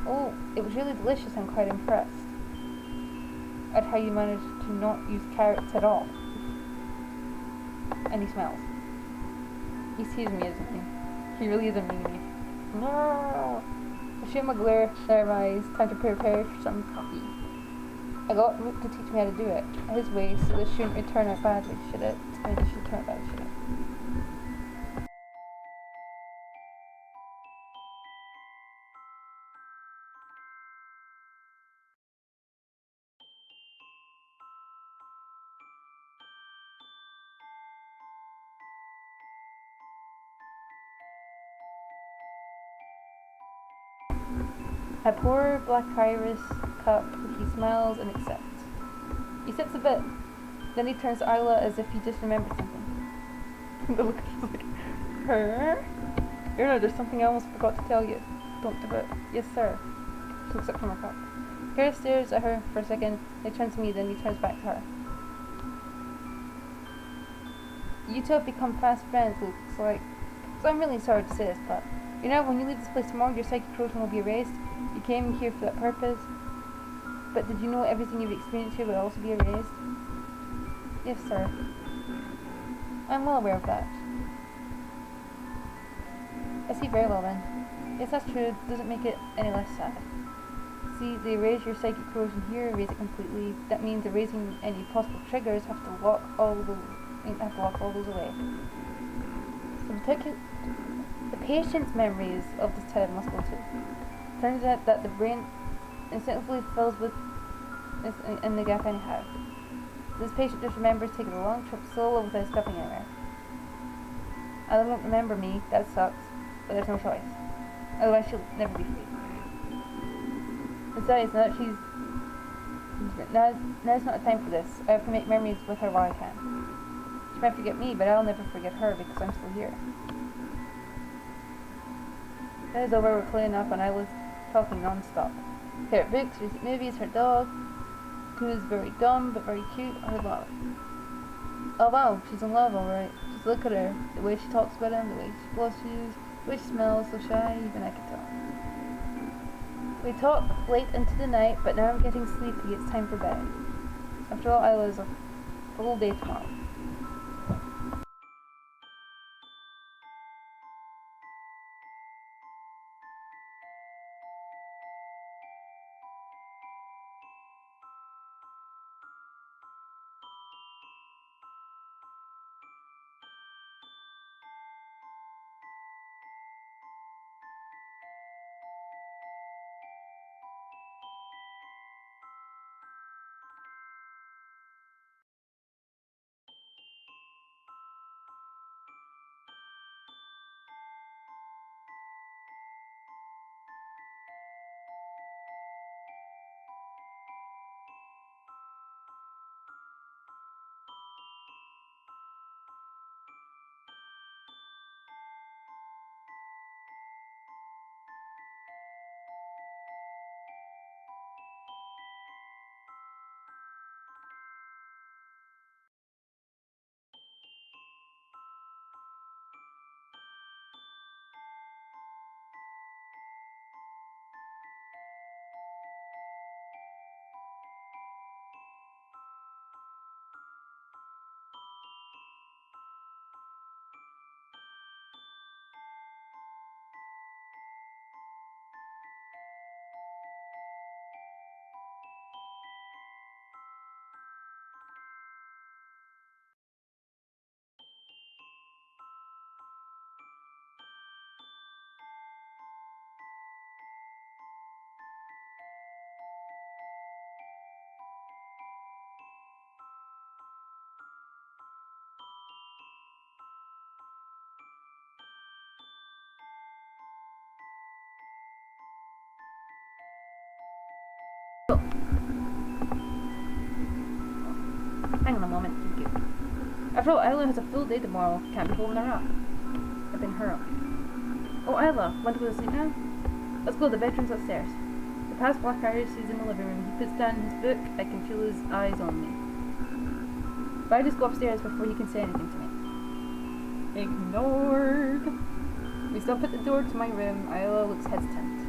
Oh, it was really delicious. I'm quite impressed at how you managed to not use carrots at all. And he smells. He's teasing me, isn't he? He really is a meanie. No! I shoot my glare, shut my eyes, time to prepare for some coffee. I got Root to teach me how to do it, his way, so this shouldn't return out badly, should it? I mean, this should turn out badly, should it? I pour Black Iris cup, he smells and accepts. He sits a bit, then he turns to Isla as if he just remembered something. The look is like, her? Irna, there's something I almost forgot to tell you. Don't do it. Yes, sir. She looks up from her cup. Harris stares at her for a second, then turns to me, then he turns back to her. You two have become fast friends, looks like. So I'm really sorry to say this, but you know, when you leave this place tomorrow, your psychic corrosion will be erased. You came here for that purpose. But did you know everything you've experienced here will also be erased? Yes, sir. I'm well aware of that. I see very well then. Yes, that's true. It doesn't make it any less sad. See, they erase your psychic corrosion here, erase it completely. That means erasing any possible triggers have to lock all those away. So the patient's memories of this time must go too. Turns out that the brain instinctively fills with in the gap anyhow. This patient just remembers taking a long trip solo without stopping anywhere. Ella won't remember me, that sucks, but there's no choice. Otherwise she'll never be free. Besides, now's not the time for this. I have to make memories with her while I can. She might forget me, but I'll never forget her because I'm still here. That is over, we're cleaning up and I was talking non-stop. Favorite books, recent movies, her dog, who's very dumb but very cute, her love. Oh wow, she's in love, alright. Just look at her. The way she talks about him, the way she blushes, the way she smells, so shy, even I can tell. We talk late into the night, but now I'm getting sleepy, it's time for bed. After all, I was a full day tomorrow. Hang on a moment, thank you. After all, Isla has a full day tomorrow. Can't be holding her up. I've been her up. Oh, Isla, want to go to sleep now? Let's go, the bedroom's upstairs. The past Black Irish is in the living room. He puts down his book. I can feel his eyes on me. But I just go upstairs before he can say anything to me. Ignored. We stop at the door to my room. Isla looks hesitant.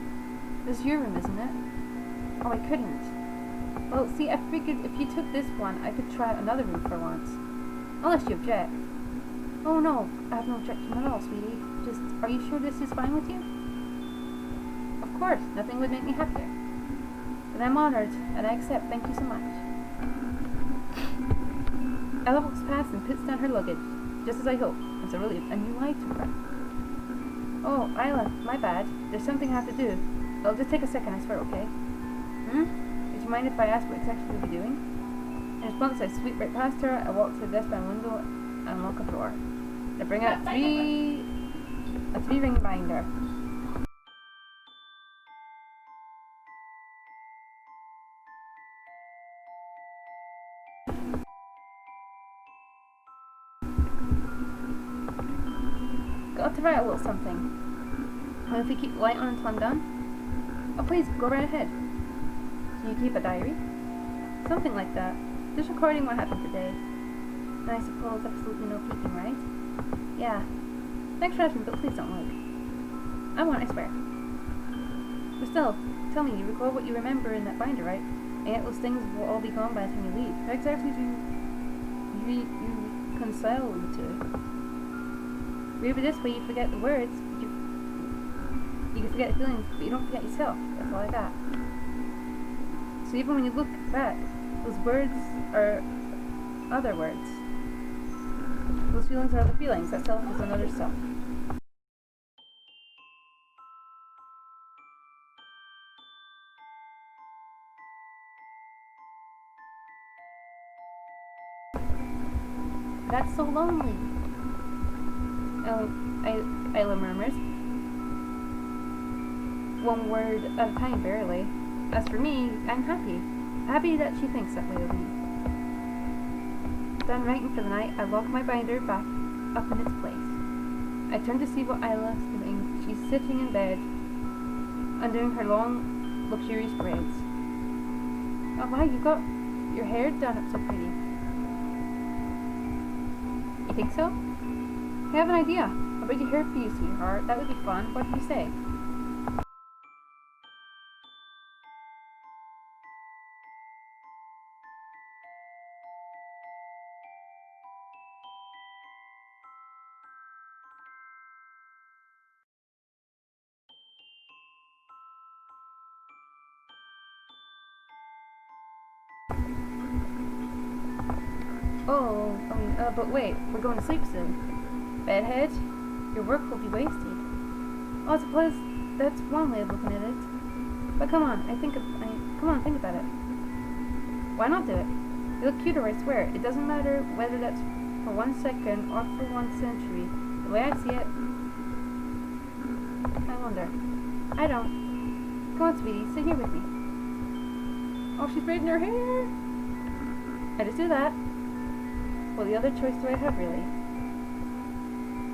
This is your room, isn't it? Oh, I couldn't. Well, see, I figured if you took this one, I could try out another room for once. Unless you object. Oh no, I have no objection at all, sweetie. Just, are you sure this is fine with you? Of course, nothing would make me happier. Then I'm honored, and I accept. Thank you so much. Ella walks past and puts down her luggage, just as I hoped. It's a relief, a new light to her. Oh, Isla, my bad. There's something I have to do. It'll just take a second, I swear, okay? Would you mind if I ask what exactly you'll be doing? In response, I sweep right past her. I walk to the desk by the window and unlock a drawer. I bring out a three-ring binder. Got to write a little something. And if we keep the light on until I'm done? Oh, please, go right ahead. Do you keep a diary? Something like that. Just recording what happened today. And I suppose absolutely no peeking, right? Yeah. Thanks for asking, but please don't look. I won't, I swear. But still, tell me, you record what you remember in that binder, right? And yet those things will all be gone by the time you leave. How exactly do you reconcile the two? Maybe this way you forget the words, but you can forget the feelings, but you don't forget yourself. That's all I got. So even when you look back, those words are other words. Those feelings are other feelings. That self is another self. That's so lonely. Isla murmurs. One word at a time, barely. As for me, I'm happy. Happy that she thinks that way of me. Done writing for the night, I lock my binder back up in its place. I turn to see what Isla's doing. She's sitting in bed, undoing her long, luxurious braids. Oh wow, you've got your hair done up so pretty. You think so? I have an idea. I'll braid your hair for you, sweetheart. That would be fun. What do you say? But wait, we're going to sleep soon. Bedhead, your work will be wasted. Oh, I suppose that's one way of looking at it. But come on, think about it. Why not do it? You look cuter, I swear. It doesn't matter whether that's for 1 second or for 1 century. The way I see it, I wonder. I don't. Come on, sweetie, sit here with me. Oh, she's braiding her hair. I just do that. Well, the other choice do I have, really?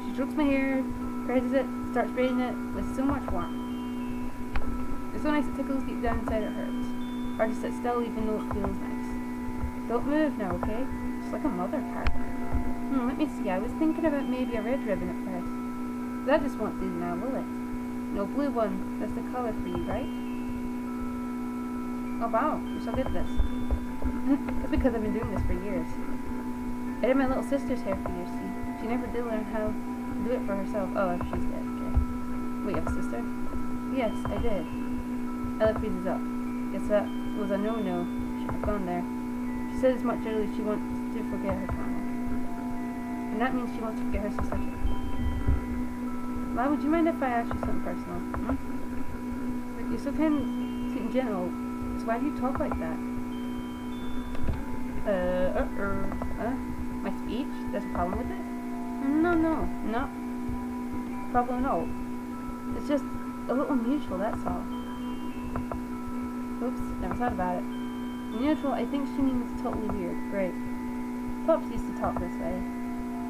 She strokes my hair, raises it, starts braiding it with so much warmth. It's so nice it tickles deep down inside it hurts. Hard to sit still even though it feels nice. Don't move now, okay? Just like a mother cat. Let me see, I was thinking about maybe a red ribbon at first. But that just won't do now, will it? No, blue one. That's the colour for you, right? Oh wow, you're so good at this. That's because I've been doing this for years. I did my little sister's hair for years, see. She never did learn how to do it for herself. Oh, if she's dead, okay. Wait, you have a sister? Yes, I did. Ella freezes up. Guess that was a no-no. Shouldn't have gone there. She said as much earlier she wants to forget her trauma. And that means she wants to forget her sister too. Ma, would you mind if I ask you something personal? You're so kind, sweet and gentle. So why do you talk like that? My speech? There's a problem with it? No, not a problem at all. It's just a little unusual, that's all. Oops, never thought about it. Unusual, I think she means totally weird. Great. Pops used to talk this way.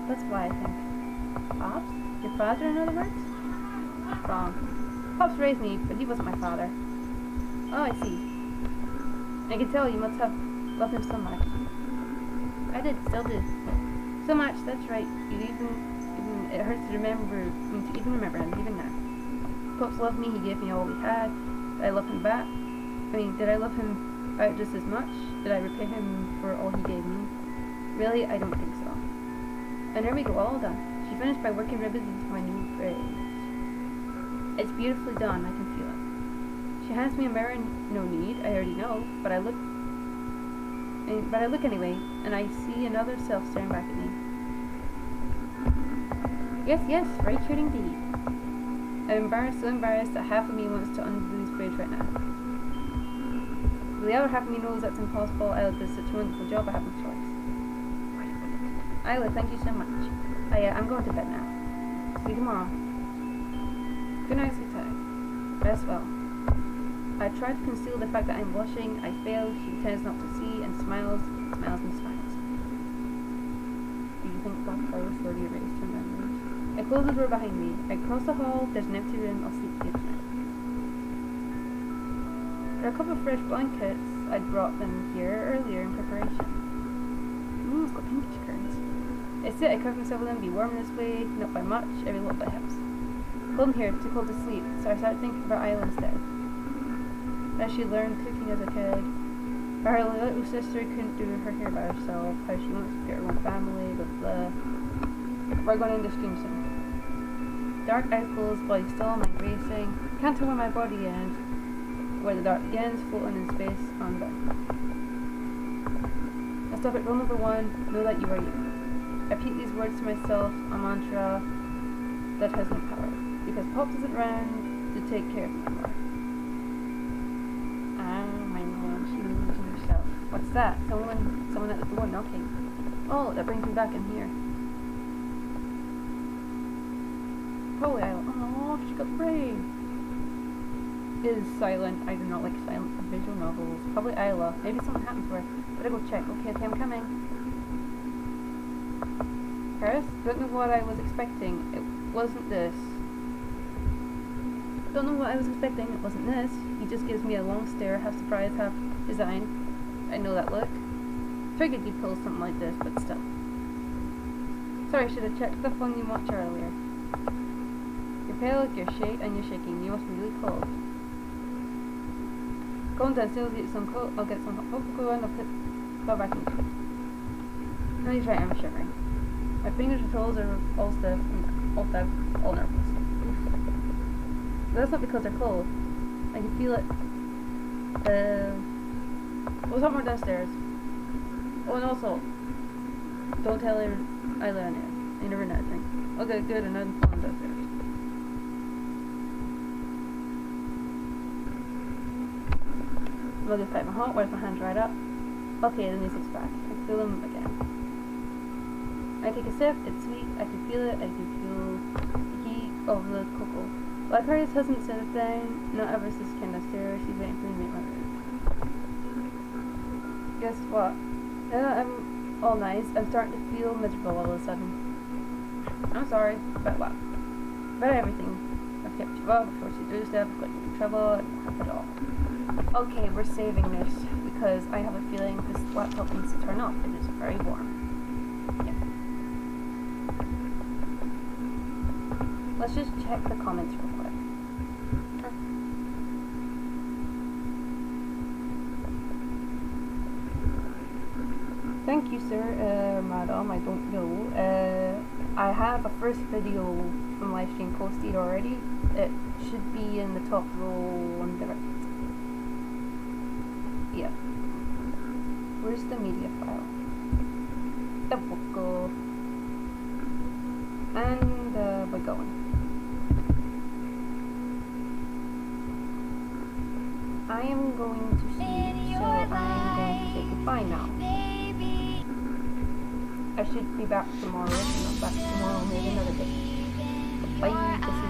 That's why I think. Pops? Your father, in other words? Wrong. Pops raised me, but he wasn't my father. Oh, I see. I can tell you must have loved him so much. I did, still do. So much, that's right. Even it hurts to remember, to even remember him, even now. Pops loved me, he gave me all he had. Did I love him back? Did I love him back just as much? Did I repay him for all he gave me? Really, I don't think so. And there we go, all done. She finished by working ribbons into my new fridge. It's beautifully done, I can feel it. She hands me a mirror, no need, I already know, but I look anyway, and I see another self staring back at me. Yes, right here indeed. I'm so embarrassed that half of me wants to undo this bridge right now. But the other half of me knows that's impossible. Isla does such a wonderful job, I have no choice. Isla, thank you so much. I'm going to bed now. See you tomorrow. Good night, sweetheart. Rest well. I try to conceal the fact that I'm blushing. I fail. She pretends not to see and smiles and smiles. Do you think Black Flowers already erased her memories? I close the door behind me. I cross the hall. There's an empty room. I'll sleep here tonight. There are a couple of fresh blankets. I'd brought them here earlier in preparation. It's got pinkish curtains. I sit, I cover myself with them, be warm this way, not by much, every little bit helps. Cold in here, too cold to sleep, so I started thinking about Isla instead. As she learned cooking as a kid, how her little sister couldn't do her hair by herself, how she wants to get her own family, blah blah. We're going into stream soon. Dark eyes closed, body still, mind racing. Can't tell where my body ends, where the dark begins, floating in space, undone. I stop at rule number 1, know that you are you. I repeat these words to myself, a mantra that has no power, because Pop isn't around to take care of me anymore. My name, she believes in herself. What's that? Someone at the door knocking. Oh, that brings me back in here. Probably Isla. Oh, she got brave. It is silent. I do not like silent visual novels. Probably Isla. Maybe something happened to her. Better go check. Okay, I'm coming. Paris? Don't know what I was expecting. It wasn't this. Don't know what I was expecting. It wasn't this. He just gives me a long stare, half surprised, half resigned. I know that look. Figured you'd pull something like this, but still. Sorry, I should have checked the phone you watched earlier. You're pale, you're shaking. You must be really cold. Go on downstairs, get some coat. I'll get some hot cocoa and I'll go back in. No, he's right, I'm shivering. My fingers and toes are all stiff and all nervous. But that's not because they're cold. I can feel it. Well, somewhere downstairs. Oh, and also, don't tell Isla anything. I never know anything. Okay, good, and I'm falling downstairs. I'll just type my hot, wipe my hands right up. Okay, the music's back. I feel them again. I take a sip, it's sweet, I can feel it, I can feel the heat of the cocoa. Black Paris hasn't said a thing, not ever since she came downstairs, she's waiting for me to make my move. Guess what? I'm all nice, I'm starting to feel miserable all of a sudden. I'm sorry, but what? About everything. I've kept you up before she do stuff, got you in trouble, and half it all. Okay, we're saving this, because I have a feeling this laptop needs to turn off, it is very warm. Let's just check the comments real quick. Thank you, sir, madam, I don't know. I have a first video from livestream posted already. It should be in the top row on the right. Yeah. Where's the media file? The book. And we're going. I am going to sleep, so I'm going to say goodbye now. I should be back tomorrow, if not back tomorrow, maybe another day. Bye, this is